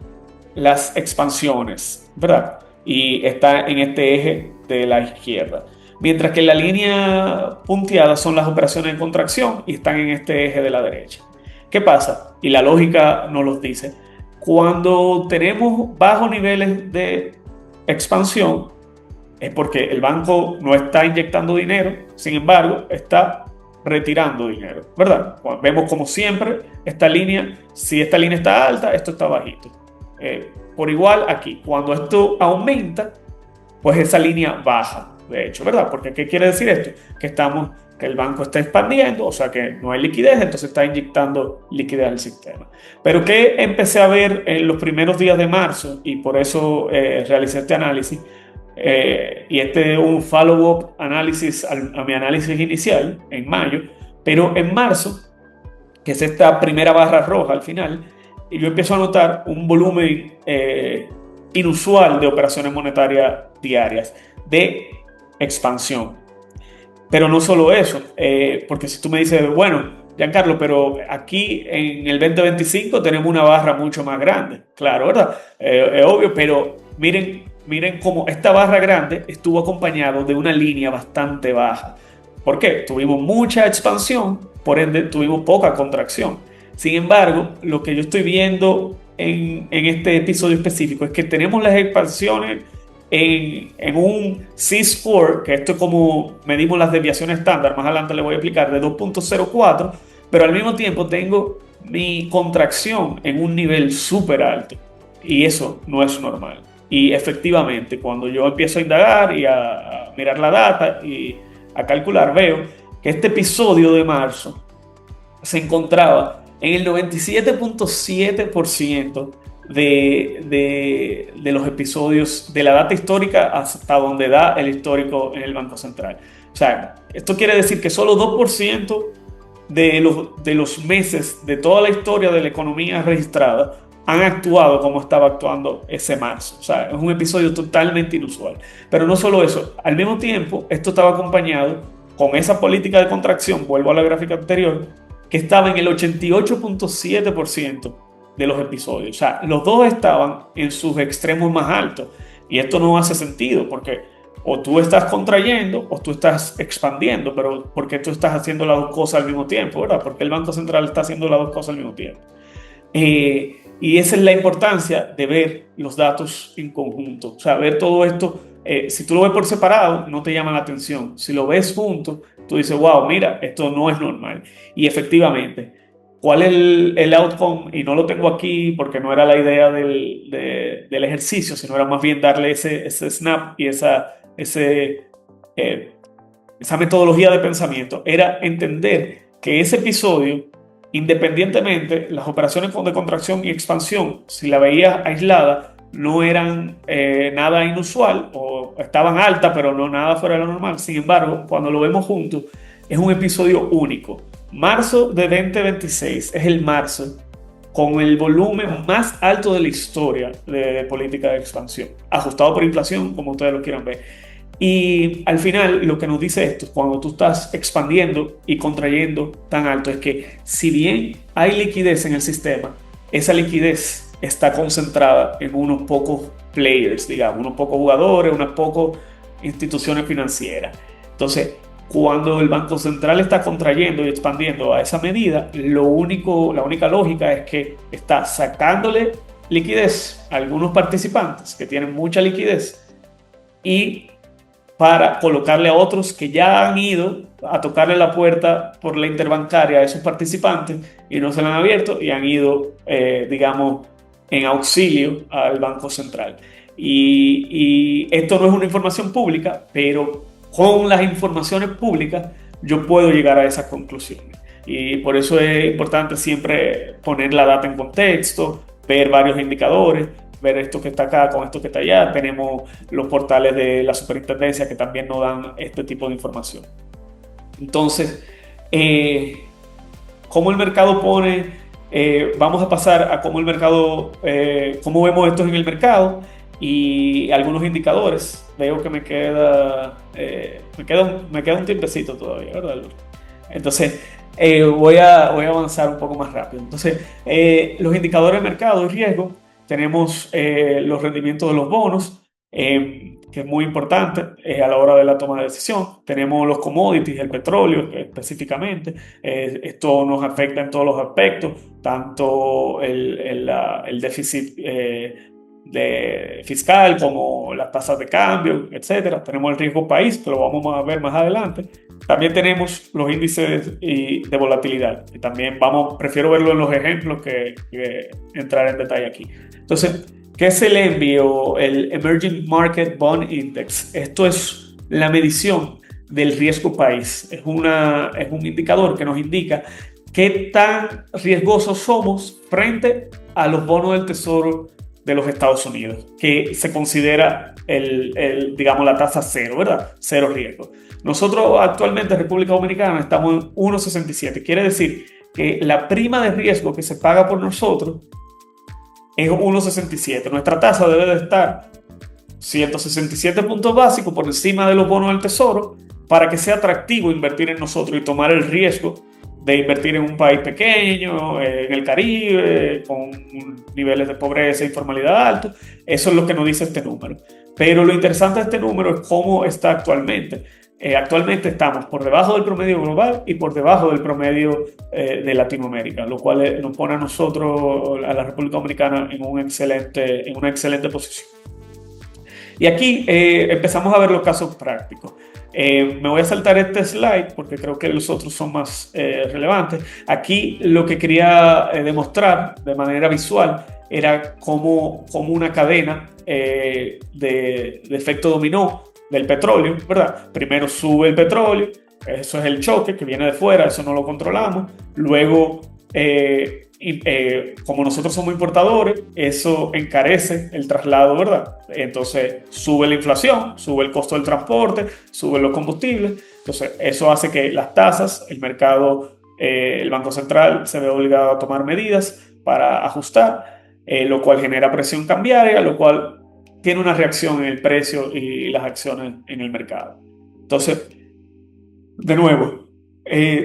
las expansiones, ¿verdad? Y está en este eje de la izquierda. Mientras que la línea punteada son las operaciones de contracción y están en este eje de la derecha. ¿Qué pasa? Y la lógica nos lo dice. Cuando tenemos bajos niveles de expansión, es porque el banco no está inyectando dinero, sin embargo, está retirando dinero, ¿verdad? Vemos como siempre esta línea, si esta línea está alta, esto está bajito. Por igual aquí, cuando esto aumenta, pues esa línea baja, de hecho, ¿verdad? Porque ¿qué quiere decir esto? Que el banco está expandiendo, o sea que no hay liquidez, entonces está inyectando liquidez al sistema. Pero ¿qué empecé a ver en los primeros días de marzo? Y por eso realicé este análisis. Y este es un follow-up análisis a mi análisis inicial en mayo, pero en marzo, que es esta primera barra roja al final, y yo empiezo a notar un volumen inusual de operaciones monetarias diarias, de expansión. Pero no solo eso, porque si tú me dices, bueno, Giancarlo, pero aquí en el 2025 tenemos una barra mucho más grande, claro, ¿verdad? Es obvio, pero miren cómo esta barra grande estuvo acompañado de una línea bastante baja. ¿Por qué? Tuvimos mucha expansión, por ende tuvimos poca contracción. Sin embargo, lo que yo estoy viendo en este episodio específico es que tenemos las expansiones en un C-score, que esto es como medimos las desviaciones estándar, más adelante le voy a explicar, de 2.04, pero al mismo tiempo tengo mi contracción en un nivel súper alto y eso no es normal. Y efectivamente, cuando yo empiezo a indagar y a mirar la data y a calcular, veo que este episodio de marzo se encontraba en el 97.7% de los episodios de la data histórica hasta donde da el histórico en el Banco Central. O sea, esto quiere decir que solo 2% de los meses de toda la historia de la economía registrada han actuado como estaba actuando ese marzo. O sea, es un episodio totalmente inusual. Pero no solo eso, al mismo tiempo, esto estaba acompañado con esa política de contracción, vuelvo a la gráfica anterior, que estaba en el 88.7% de los episodios. O sea, los dos estaban en sus extremos más altos. Y esto no hace sentido porque o tú estás contrayendo o tú estás expandiendo, pero porque tú estás haciendo las dos cosas al mismo tiempo, ¿verdad? Porque el Banco Central está haciendo las dos cosas al mismo tiempo. Y esa es la importancia de ver los datos en conjunto. O sea, ver todo esto, si tú lo ves por separado, no te llama la atención. Si lo ves junto, tú dices, wow, mira, esto no es normal. Y efectivamente, ¿cuál es el outcome? Y no lo tengo aquí porque no era la idea del ejercicio, sino era más bien darle ese snap y esa metodología de pensamiento. Era entender que ese episodio, independientemente, las operaciones de contracción y expansión, si la veías aislada, no eran nada inusual o estaban altas, pero no nada fuera de lo normal. Sin embargo, cuando lo vemos juntos, es un episodio único. Marzo de 2026 es el marzo con el volumen más alto de la historia de política de expansión, ajustado por inflación, como ustedes lo quieran ver. Y al final lo que nos dice esto, cuando tú estás expandiendo y contrayendo tan alto, es que si bien hay liquidez en el sistema, esa liquidez está concentrada en unos pocos players, digamos, unos pocos jugadores, unas pocas instituciones financieras. Entonces, cuando el Banco Central está contrayendo y expandiendo a esa medida, la única lógica es que está sacándole liquidez a algunos participantes que tienen mucha liquidez y para colocarle a otros que ya han ido a tocarle la puerta por la interbancaria a esos participantes y no se la han abierto y han ido, digamos, en auxilio al Banco Central. Y esto no es una información pública, pero con las informaciones públicas yo puedo llegar a esas conclusiones. Y por eso es importante siempre poner la data en contexto, ver varios indicadores, ver esto que está acá con esto que está allá. Tenemos los portales de la superintendencia que también nos dan este tipo de información. Entonces, ¿cómo el mercado pone? Vamos a pasar a cómo el mercado, cómo vemos esto en el mercado y algunos indicadores. Veo que me queda un tiempecito todavía, ¿verdad? Entonces, voy a avanzar un poco más rápido. Entonces, los indicadores de mercado y riesgo, tenemos los rendimientos de los bonos, que es muy importante a la hora de la toma de decisión. Tenemos los commodities, el petróleo específicamente. Esto nos afecta en todos los aspectos, tanto el déficit fiscal como las tasas de cambio, etcétera. Tenemos el riesgo país, que lo vamos a ver más adelante. También tenemos los índices de volatilidad, y también prefiero verlo en los ejemplos que entrar en detalle aquí. Entonces, ¿qué es el EMBI o el Emerging Market Bond Index? Esto es la medición del riesgo país. Es un indicador que nos indica qué tan riesgosos somos frente a los bonos del Tesoro de los Estados Unidos, que se considera digamos, la tasa cero, ¿verdad? Cero riesgo. Nosotros actualmente en República Dominicana estamos en 1,67. Quiere decir que la prima de riesgo que se paga por nosotros es 1,67. Nuestra tasa debe de estar 167 puntos básicos por encima de los bonos del Tesoro para que sea atractivo invertir en nosotros y tomar el riesgo de invertir en un país pequeño, en el Caribe, con niveles de pobreza e informalidad altos. Eso es lo que nos dice este número. Pero lo interesante de este número es cómo está actualmente. Actualmente estamos por debajo del promedio global y por debajo del promedio de Latinoamérica, lo cual nos pone a nosotros, a la República Dominicana, en una excelente posición. Y aquí empezamos a ver los casos prácticos. Me voy a saltar este slide porque creo que los otros son más relevantes. Aquí lo que quería demostrar de manera visual era cómo una cadena de efecto dominó del petróleo, ¿verdad? Primero sube el petróleo, eso es el choque que viene de fuera, eso no lo controlamos. Luego, como nosotros somos importadores, eso encarece el traslado, ¿verdad? Entonces sube la inflación, sube el costo del transporte, suben los combustibles. Entonces eso hace que las tasas, el mercado, el Banco Central se ve obligado a tomar medidas para ajustar, lo cual genera presión cambiaria, lo cual tiene una reacción en el precio y las acciones en el mercado. Entonces, de nuevo,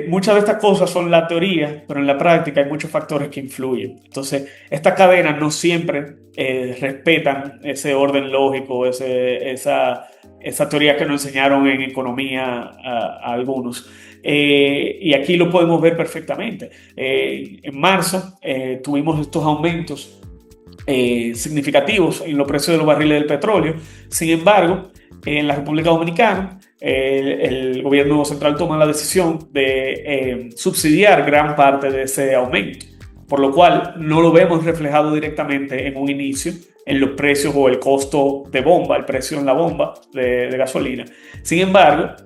muchas de estas cosas son la teoría, pero en la práctica hay muchos factores que influyen. Entonces, estas cadenas no siempre respetan ese orden lógico, esa teoría que nos enseñaron en economía a algunos. Y aquí lo podemos ver perfectamente. En marzo tuvimos estos aumentos significativos en los precios de los barriles del petróleo. Sin embargo, en la República Dominicana, el gobierno central toma la decisión de subsidiar gran parte de ese aumento, por lo cual no lo vemos reflejado directamente en un inicio en los precios o el costo de bomba, el precio en la bomba de gasolina. Sin embargo,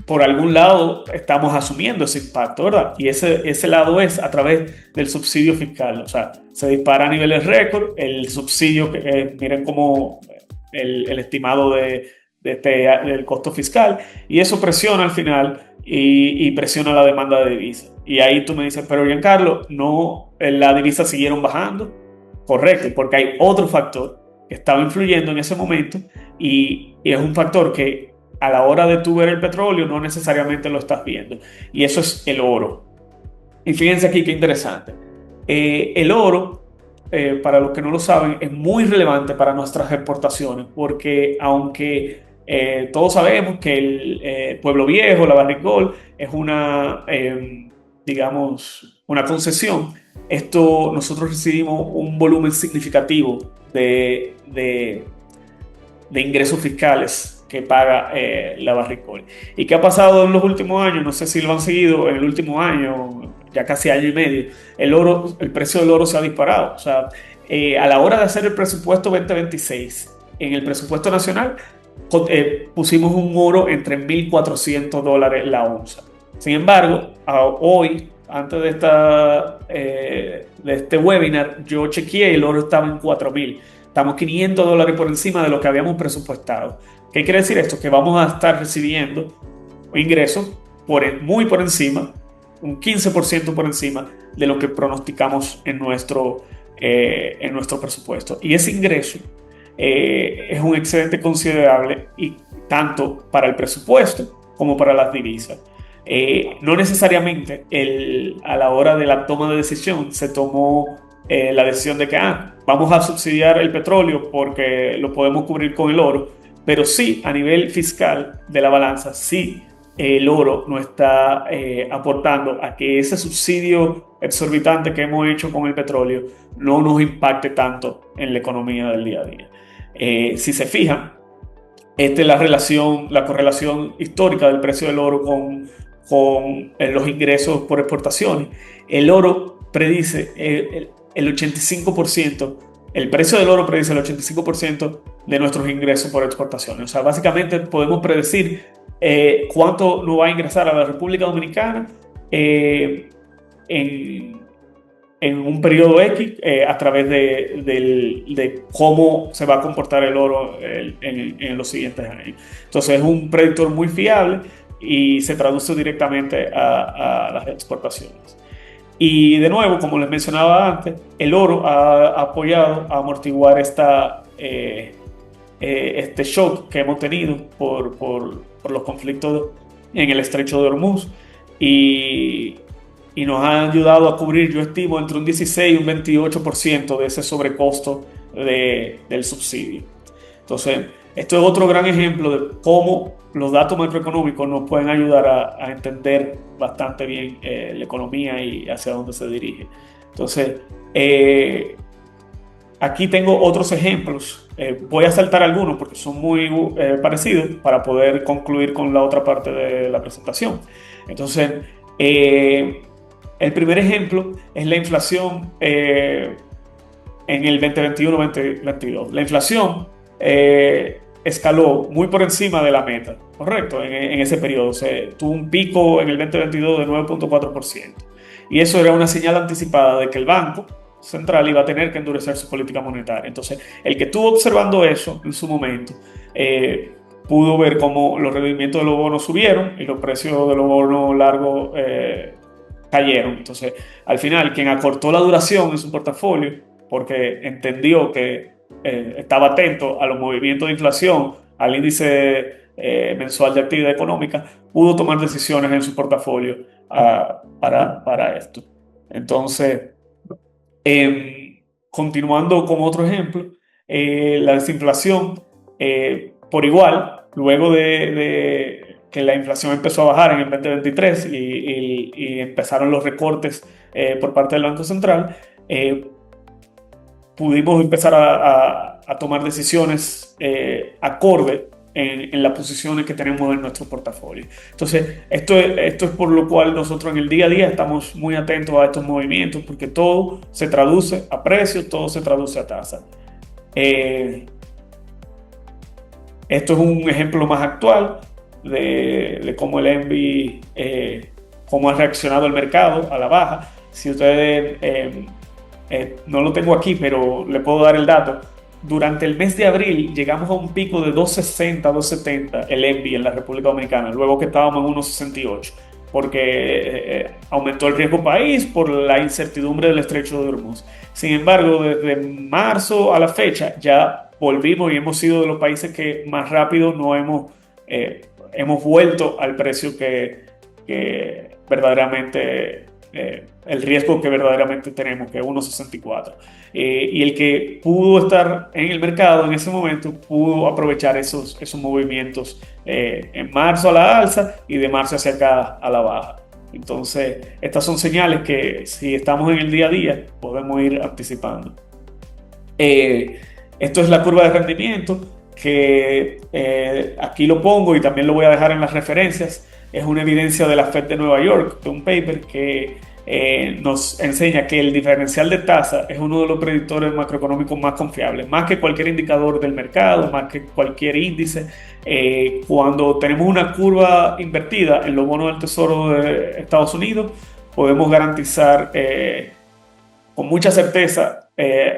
por algún lado estamos asumiendo ese impacto, ¿verdad? Y ese lado es a través del subsidio fiscal. O sea, se dispara a niveles récord el subsidio, miren cómo el estimado del costo fiscal, y eso presiona al final y presiona la demanda de divisas. Y ahí tú me dices, pero Giancarlo, no, las divisas siguieron bajando. Correcto, porque hay otro factor que estaba influyendo en ese momento y es un factor que a la hora de tú ver el petróleo no necesariamente lo estás viendo, y eso es el oro. Y fíjense aquí qué interesante. El oro, para los que no lo saben, es muy relevante para nuestras exportaciones, porque aunque todos sabemos que el Pueblo Viejo, la Barrick es digamos, una concesión, nosotros recibimos un volumen significativo de ingresos fiscales que paga la Barrick. ¿Y qué ha pasado en los últimos años? No sé si lo han seguido. En el último año, ya casi año y medio, el precio del oro se ha disparado. O sea, a la hora de hacer el presupuesto 2026, en el presupuesto nacional pusimos un oro entre $1,400 la onza. Sin embargo, hoy, antes de este webinar, yo chequeé y el oro estaba en 4,000. Estamos $500 por encima de lo que habíamos presupuestado. ¿Qué quiere decir esto? Que vamos a estar recibiendo ingresos muy por encima, un 15% por encima de lo que pronosticamos en nuestro presupuesto. Y ese ingreso es un excedente considerable, y tanto para el presupuesto como para las divisas. No necesariamente a la hora de la toma de decisión se tomó la decisión de que vamos a subsidiar el petróleo porque lo podemos cubrir con el oro, pero sí a nivel fiscal de la balanza, sí el oro no está aportando a que ese subsidio exorbitante que hemos hecho con el petróleo no nos impacte tanto en la economía del día a día. Si se fijan, esta es la correlación histórica del precio del oro con los ingresos por exportaciones. El oro predice el 85%, el precio del oro predice el 85% de nuestros ingresos por exportaciones. O sea, básicamente podemos predecir cuánto nos va a ingresar a la República Dominicana en, en un periodo X a través de cómo se va a comportar el oro en los siguientes años. Entonces es un predictor muy fiable y se traduce directamente a las exportaciones. Y de nuevo, como les mencionaba antes, el oro ha apoyado a amortiguar este shock que hemos tenido por los conflictos en el estrecho de Hormuz y nos ha ayudado a cubrir, yo estimo, entre un 16 y un 28% de ese sobrecosto del subsidio. Entonces, esto es otro gran ejemplo de cómo los datos macroeconómicos nos pueden ayudar a entender bastante bien la economía y hacia dónde se dirige. Entonces, aquí tengo otros ejemplos. Voy a saltar algunos porque son muy parecidos para poder concluir con la otra parte de la presentación. Entonces, el primer ejemplo es la inflación en el 2021-2022. La inflación escaló muy por encima de la meta, ¿correcto? En ese periodo. Tuvo un pico en el 2022 de 9.4%. Y eso era una señal anticipada de que el Banco Central iba a tener que endurecer su política monetaria. Entonces, el que estuvo observando eso en su momento pudo ver cómo los rendimientos de los bonos subieron y los precios de los bonos largos cayeron. Entonces, al final, quien acortó la duración en su portafolio, porque entendió que estaba atento a los movimientos de inflación, al índice mensual de actividad económica, pudo tomar decisiones en su portafolio para esto. Entonces, continuando con otro ejemplo, la desinflación, por igual, luego de que la inflación empezó a bajar en el 2023 y empezaron los recortes por parte del Banco Central, pudimos empezar a tomar decisiones acorde en las posiciones que tenemos en nuestro portafolio. Entonces, esto es por lo cual nosotros en el día a día estamos muy atentos a estos movimientos, porque todo se traduce a precios, todo se traduce a tasa. Esto es un ejemplo más actual de cómo el ENVI, cómo ha reaccionado el mercado a la baja. Si ustedes, no lo tengo aquí, pero le puedo dar el dato. Durante el mes de abril llegamos a un pico de 2.60, 2.70 el ENVI en la República Dominicana, luego que estábamos en 1.68, porque aumentó el riesgo país por la incertidumbre del estrecho de Hormuz. Sin embargo, desde marzo a la fecha ya volvimos y hemos sido de los países que más rápido hemos vuelto al precio que verdaderamente, el riesgo que verdaderamente tenemos, que es 1.64. Y el que pudo estar en el mercado en ese momento pudo aprovechar esos movimientos en marzo a la alza y de marzo hacia acá a la baja. Entonces, estas son señales que si estamos en el día a día podemos ir anticipando. Esto es la curva de rendimiento que aquí lo pongo y también lo voy a dejar en las referencias. Es una evidencia de la Fed de Nueva York, de un paper que nos enseña que el diferencial de tasa es uno de los predictores macroeconómicos más confiables, más que cualquier indicador del mercado, más que cualquier índice. Cuando tenemos una curva invertida en los bonos del Tesoro de Estados Unidos, podemos garantizar con mucha certeza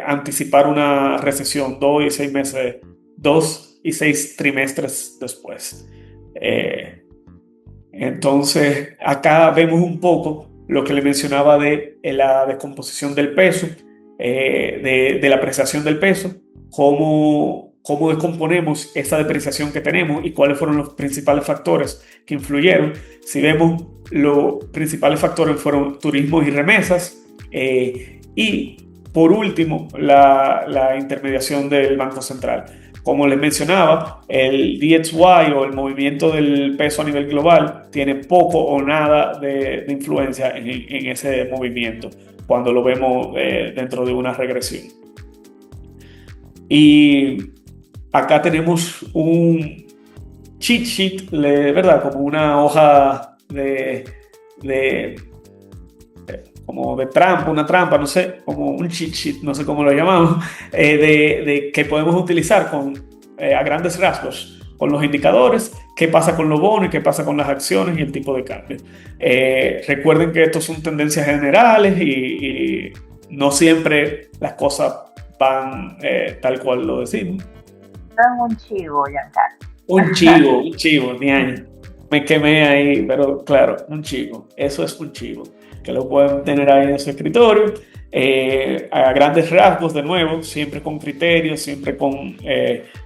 anticipar una recesión 2 y 6 trimestres después. Entonces, acá vemos un poco lo que le mencionaba de la descomposición del peso, de la apreciación del peso, cómo cómo descomponemos esa depreciación que tenemos y cuáles fueron los principales factores que influyeron. Si vemos, los principales factores fueron turismo y remesas, y por último, la intermediación del Banco Central. Como les mencionaba, el DXY o el movimiento del peso a nivel global tiene poco o nada de influencia en ese movimiento cuando lo vemos dentro de una regresión. Y acá tenemos un cheat sheet, ¿verdad? Como una hoja como de trampa, una trampa, no sé, como un cheat sheet, no sé cómo lo llamamos, que podemos utilizar a grandes rasgos con los indicadores, qué pasa con los bonos, qué pasa con las acciones y el tipo de cambio. Recuerden que estos son tendencias generales y no siempre las cosas van tal cual lo decimos. Es un chivo, Giancarlo. Un chivo, ni año. Me quemé ahí, pero claro, un chivo. Eso es un chivo, que lo pueden tener ahí en su escritorio. A grandes rasgos, de nuevo, siempre con criterios, siempre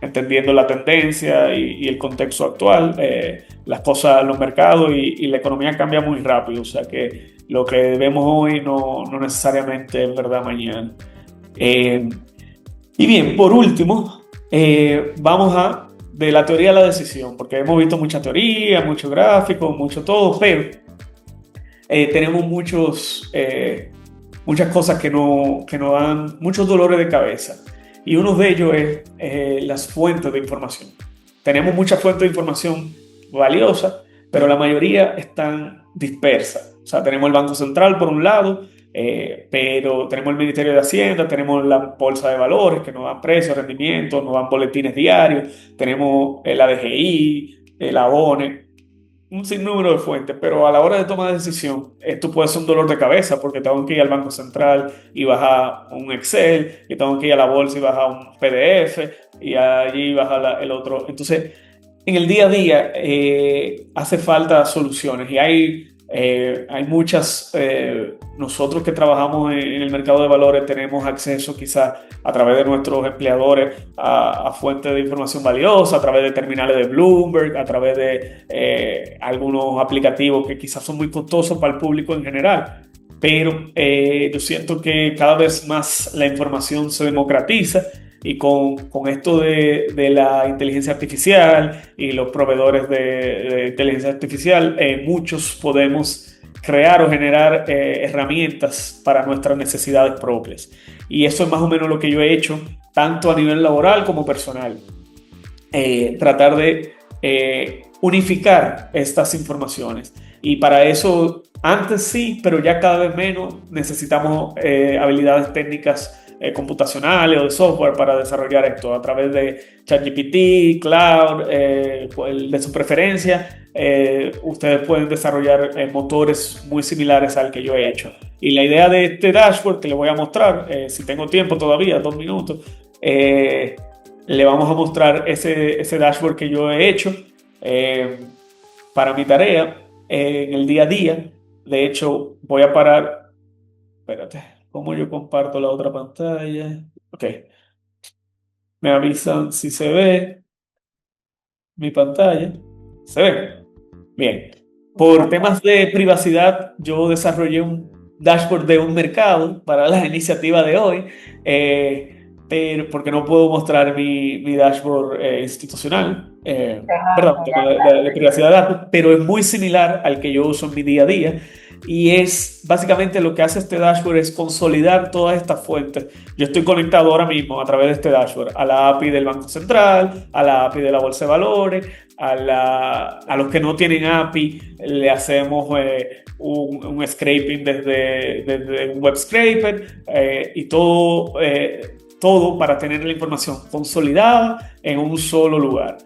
entendiendo la tendencia y el contexto actual. Las cosas, los mercados y la economía cambian muy rápido, o sea que lo que vemos hoy no necesariamente es verdad mañana. Y bien, por último, vamos de la teoría a la decisión, porque hemos visto mucha teoría, mucho gráfico, mucho todo, pero tenemos muchas cosas que nos dan muchos dolores de cabeza. Y uno de ellos es las fuentes de información. Tenemos muchas fuentes de información valiosas, pero la mayoría están dispersas. O sea, tenemos el Banco Central por un lado, pero tenemos el Ministerio de Hacienda, tenemos la Bolsa de Valores que nos dan precios, rendimientos, nos dan boletines diarios, tenemos la DGI, la ONE, un sinnúmero de fuentes, pero a la hora de tomar decisión, esto puede ser un dolor de cabeza porque tengo que ir al Banco Central y bajar un Excel, y tengo que ir a la bolsa y bajar un PDF, y allí bajar el otro. Entonces, en el día a día hace falta soluciones y hay muchas. Nosotros que trabajamos en el mercado de valores tenemos acceso quizás a través de nuestros empleadores a fuentes de información valiosa, a través de terminales de Bloomberg, a través de algunos aplicativos que quizás son muy costosos para el público en general. Pero yo siento que cada vez más la información se democratiza y con esto de la inteligencia artificial y los proveedores de inteligencia artificial, muchos podemos crear o generar herramientas para nuestras necesidades propias. Y eso es más o menos lo que yo he hecho, tanto a nivel laboral como personal. Tratar de unificar estas informaciones. Y para eso, antes sí, pero ya cada vez menos, necesitamos habilidades técnicas computacionales o de software para desarrollar esto a través de ChatGPT, Cloud, el de su preferencia. Ustedes pueden desarrollar motores muy similares al que yo he hecho. Y la idea de este dashboard que le voy a mostrar, si tengo tiempo todavía, 2 minutos, le vamos a mostrar ese dashboard que yo he hecho para mi tarea en el día a día. De hecho, voy a parar. Espérate, ¿cómo yo comparto la otra pantalla? Ok. Me avisan si se ve mi pantalla. ¿Se ve? Bien. Por temas de privacidad, yo desarrollé un dashboard de un mercado para la iniciativa de hoy, pero porque no puedo mostrar mi dashboard institucional, perdón, de privacidad de datos, pero es muy similar al que yo uso en mi día a día. Y es básicamente lo que hace este dashboard es consolidar todas estas fuentes. Yo estoy conectado ahora mismo a través de este dashboard a la API del Banco Central, a la API de la Bolsa de Valores, a los que no tienen API le hacemos un scraping desde un web scraper, y todo para tener la información consolidada en un solo lugar.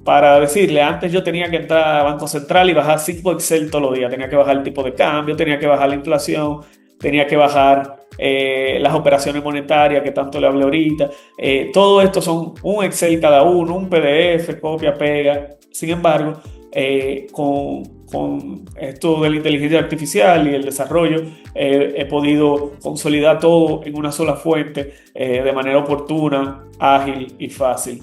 Para decirle, antes yo tenía que entrar a Banco Central y bajar 5 Excel todos los días. Tenía que bajar el tipo de cambio, tenía que bajar la inflación, tenía que bajar las operaciones monetarias que tanto le hablé ahorita. Todo esto son un Excel cada uno, un PDF, copia, pega. Sin embargo, con con esto de la inteligencia artificial y el desarrollo, he podido consolidar todo en una sola fuente de manera oportuna, ágil y fácil.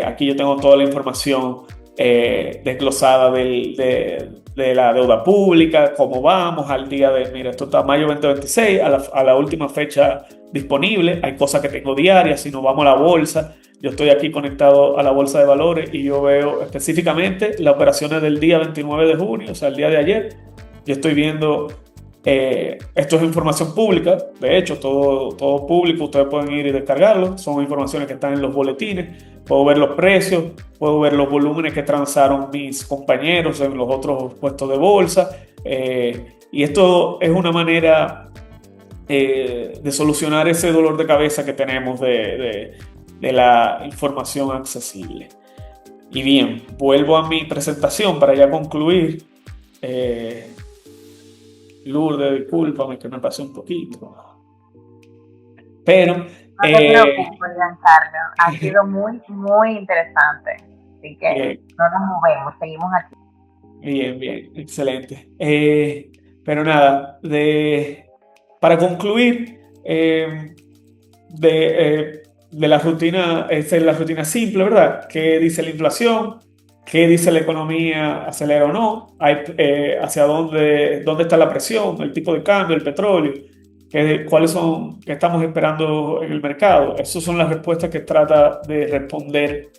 Aquí yo tengo toda la información desglosada de la deuda pública, cómo vamos al día de, mira, esto está mayo 2026, a la última fecha disponible. Hay cosas que tengo diarias, si nos vamos a la bolsa. Yo estoy aquí conectado a la bolsa de valores y yo veo específicamente las operaciones del día 29 de junio, o sea, el día de ayer. Yo estoy viendo, esto es información pública, de hecho, todo público, ustedes pueden ir y descargarlo, son informaciones que están en los boletines. Puedo ver los precios, puedo ver los volúmenes que transaron mis compañeros en los otros puestos de bolsa. Y esto es una manera de solucionar ese dolor de cabeza que tenemos de la información accesible. Y bien, vuelvo a mi presentación para ya concluir. Lourdes, discúlpame que me pasé un poquito. Pero... No te preocupes, Giancarlo. Ha sido muy, muy interesante. Así que bien, no nos movemos, seguimos aquí. bien, excelente. Pero nada, para concluir, de la rutina, esta es la rutina simple, ¿verdad? ¿Qué dice la inflación? ¿Qué dice la economía? ¿Acelera o no? ¿Hacia dónde está la presión? ¿El tipo de cambio? ¿El petróleo? ¿Cuáles son que estamos esperando en el mercado? Esas son las respuestas que trata de responder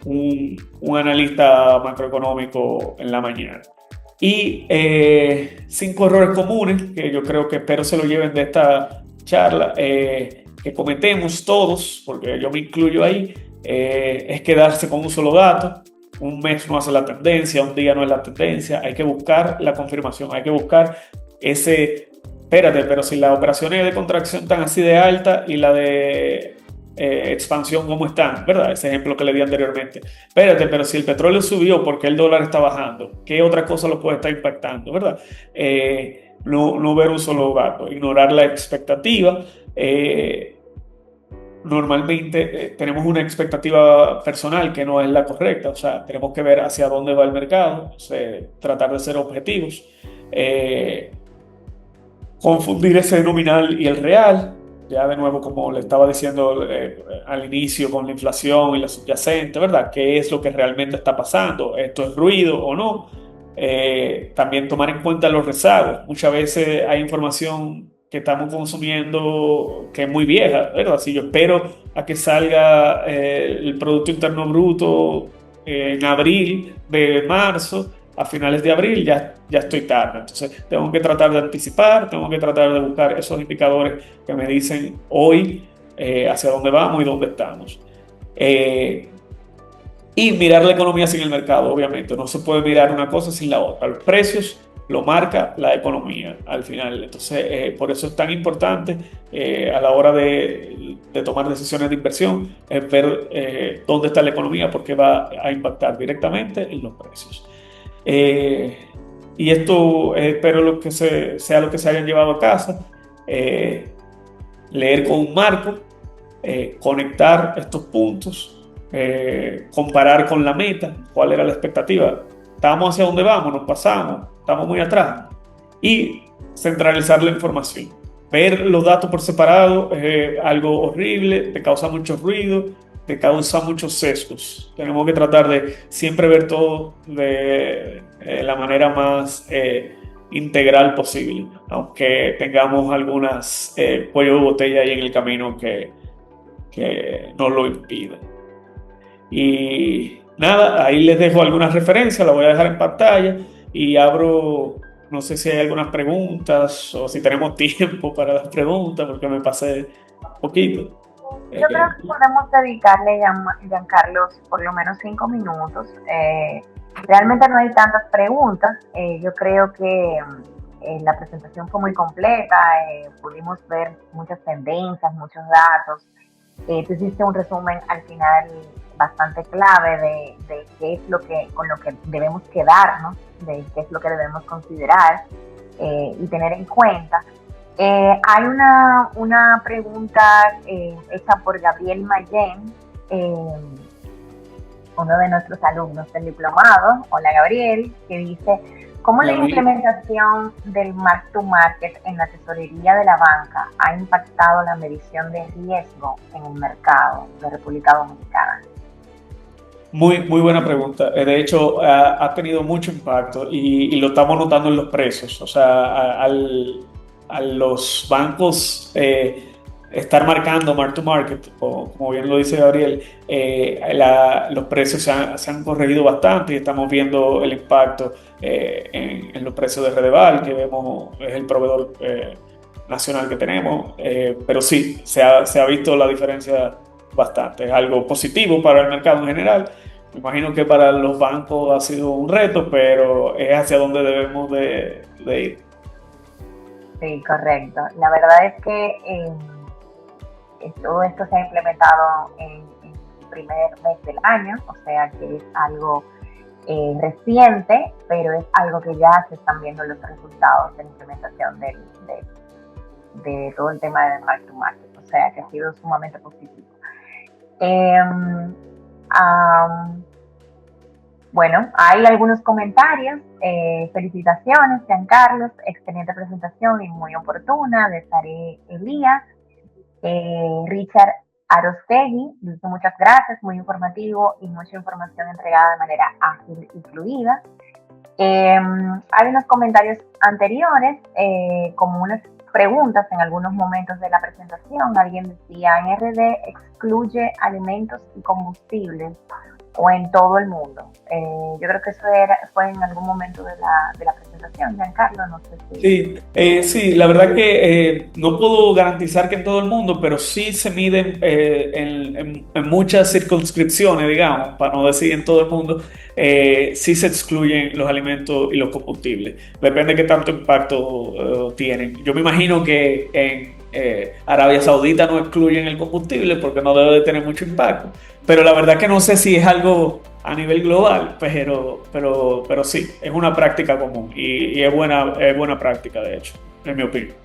un analista macroeconómico en la mañana. Y 5 errores comunes que yo creo que espero se lo lleven de esta charla, que cometemos todos, porque yo me incluyo ahí, es quedarse con un solo dato. Un mes no hace la tendencia, un día no es la tendencia. Hay que buscar la confirmación, hay que buscar espérate, pero si las operaciones de contracción están así de alta y la de expansión cómo están, ¿verdad? Ese ejemplo que le di anteriormente. Espérate, pero si el petróleo subió, ¿por qué el dólar está bajando? ¿Qué otra cosa lo puede estar impactando, verdad? No ver un solo dato, ignorar la expectativa. Normalmente tenemos una expectativa personal que no es la correcta, o sea, tenemos que ver hacia dónde va el mercado, o sea, tratar de ser objetivos. Confundir ese nominal y el real, ya de nuevo como le estaba diciendo al inicio con la inflación y la subyacente, ¿verdad? ¿Qué es lo que realmente está pasando? ¿Esto es ruido o no? También tomar en cuenta los rezagos. Muchas veces hay información que estamos consumiendo que es muy vieja, ¿verdad? Si yo espero a que salga el Producto Interno Bruto en abril, de marzo, a finales de abril ya estoy tarde. Entonces tengo que tratar de anticipar, tengo que tratar de buscar esos indicadores que me dicen hoy hacia dónde vamos y dónde estamos. Y mirar la economía sin el mercado, obviamente. No se puede mirar una cosa sin la otra. Los precios lo marca la economía al final. Entonces, por eso es tan importante a la hora de tomar decisiones de inversión, ver dónde está la economía, porque va a impactar directamente en los precios. Y esto espero sea lo que se hayan llevado a casa. Leer con un marco, conectar estos puntos, comparar con la meta, cuál era la expectativa, estamos hacia dónde vamos, nos pasamos, estamos muy atrás, y centralizar la información. Ver los datos por separado es algo horrible, te causa mucho ruido, te causa muchos sesgos. Tenemos que tratar de siempre ver todo de la manera más integral posible, aunque tengamos algunas cuellos de botella ahí en el camino que nos lo impiden. Y nada, ahí les dejo algunas referencias, las voy a dejar en pantalla y abro, no sé si hay algunas preguntas o si tenemos tiempo para las preguntas, porque me pasé un poquito. Yo creo que podemos dedicarle, Giancarlo, por lo menos 5 minutos. Realmente no hay tantas preguntas. Yo creo que la presentación fue muy completa. Pudimos ver muchas tendencias, muchos datos. Tú hiciste un resumen al final bastante clave de qué es con lo que debemos quedarnos, de qué es lo que debemos considerar y tener en cuenta. Hay una pregunta hecha por Gabriel Mayen. uno de nuestros alumnos del diplomado, hola Gabriel, que dice, ¿cómo la Hola, Miguel. implementación del mark to market en la tesorería de la banca ha impactado la medición de riesgo en el mercado de República Dominicana? Muy buena pregunta. De hecho, ha tenido mucho impacto y lo estamos notando en los precios. O sea, a los bancos estar marcando mark to market, o como bien lo dice Gabriel, los precios se han corregido bastante y estamos viendo el impacto en los precios de Redeval, que vemos es el proveedor nacional que tenemos. Pero sí, se ha visto la diferencia bastante. Es algo positivo para el mercado en general. Me imagino que para los bancos ha sido un reto, pero es hacia donde debemos de ir. Sí, correcto. La verdad es que todo esto se ha implementado en el primer mes del año, o sea que es algo reciente, pero es algo que ya se están viendo los resultados de la implementación de todo el tema del mark to market, o sea que ha sido sumamente positivo. Eh, um, bueno, hay algunos comentarios. Felicitaciones, Giancarlos, excelente presentación y muy oportuna, de Sare Elías. Richard Arostegui dice muchas gracias, muy informativo y mucha información entregada de manera ágil y fluida. Hay unos comentarios anteriores, como unas preguntas en algunos momentos de la presentación. Alguien decía, en RD excluye alimentos y combustibles o en todo el mundo. Yo creo que eso fue en algún momento de la presentación, Giancarlo, no sé si... Sí, sí, la verdad que no puedo garantizar que en todo el mundo, pero sí se miden en muchas circunscripciones, digamos, para no decir en todo el mundo, sí se excluyen los alimentos y los combustibles. Depende de qué tanto impacto tienen. Yo me imagino que en Arabia Saudita no excluyen el combustible porque no debe de tener mucho impacto, pero la verdad que no sé si es algo a nivel global, pero sí, es una práctica común y es buena práctica, de hecho, en mi opinión.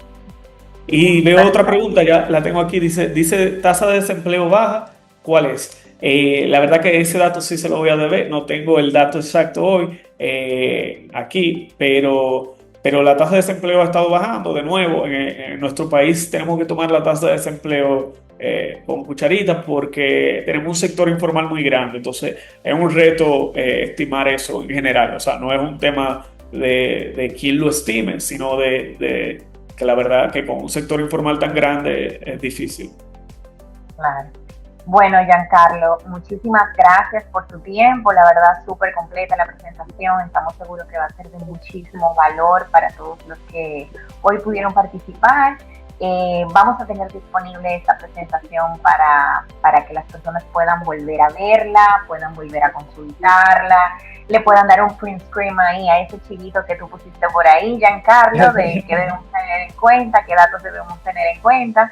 Y veo otra pregunta, ya la tengo aquí, dice tasa de desempleo baja, ¿cuál es? La verdad que ese dato sí se lo voy a deber, no tengo el dato exacto hoy aquí, pero la tasa de desempleo ha estado bajando de nuevo. En nuestro país tenemos que tomar la tasa de desempleo con cucharitas porque tenemos un sector informal muy grande, entonces es un reto estimar eso en general, o sea, no es un tema de quién lo estime, sino de que la verdad que con un sector informal tan grande es difícil. Claro. Bueno, Giancarlo, muchísimas gracias por tu tiempo, la verdad súper completa la presentación, estamos seguros que va a ser de muchísimo valor para todos los que hoy pudieron participar. Vamos a tener disponible esta presentación para que las personas puedan volver a verla, puedan volver a consultarla, le puedan dar un print screen ahí a ese chiquito que tú pusiste por ahí, Giancarlo, de qué debemos tener en cuenta, qué datos debemos tener en cuenta.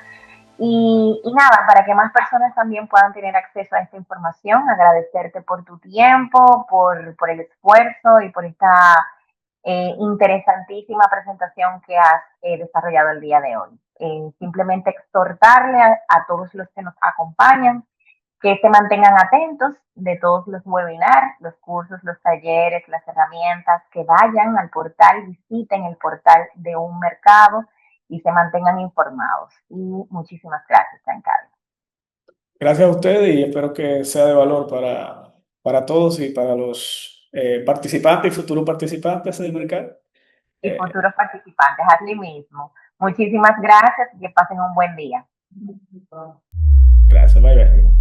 Y nada, para que más personas también puedan tener acceso a esta información, agradecerte por tu tiempo, por el esfuerzo y por esta interesantísima presentación que has desarrollado el día de hoy. Simplemente exhortarle a todos los que nos acompañan que se mantengan atentos de todos los webinars, los cursos, los talleres, las herramientas, que vayan al portal, visiten el portal de Un Mercado y se mantengan informados. Y muchísimas gracias, Giancarlo. Gracias a ustedes y espero que sea de valor para todos y para los participantes y futuros participantes del mercado. Y Eh, futuros participantes, así mismo. Muchísimas gracias y que pasen un buen día. Gracias, bye bye.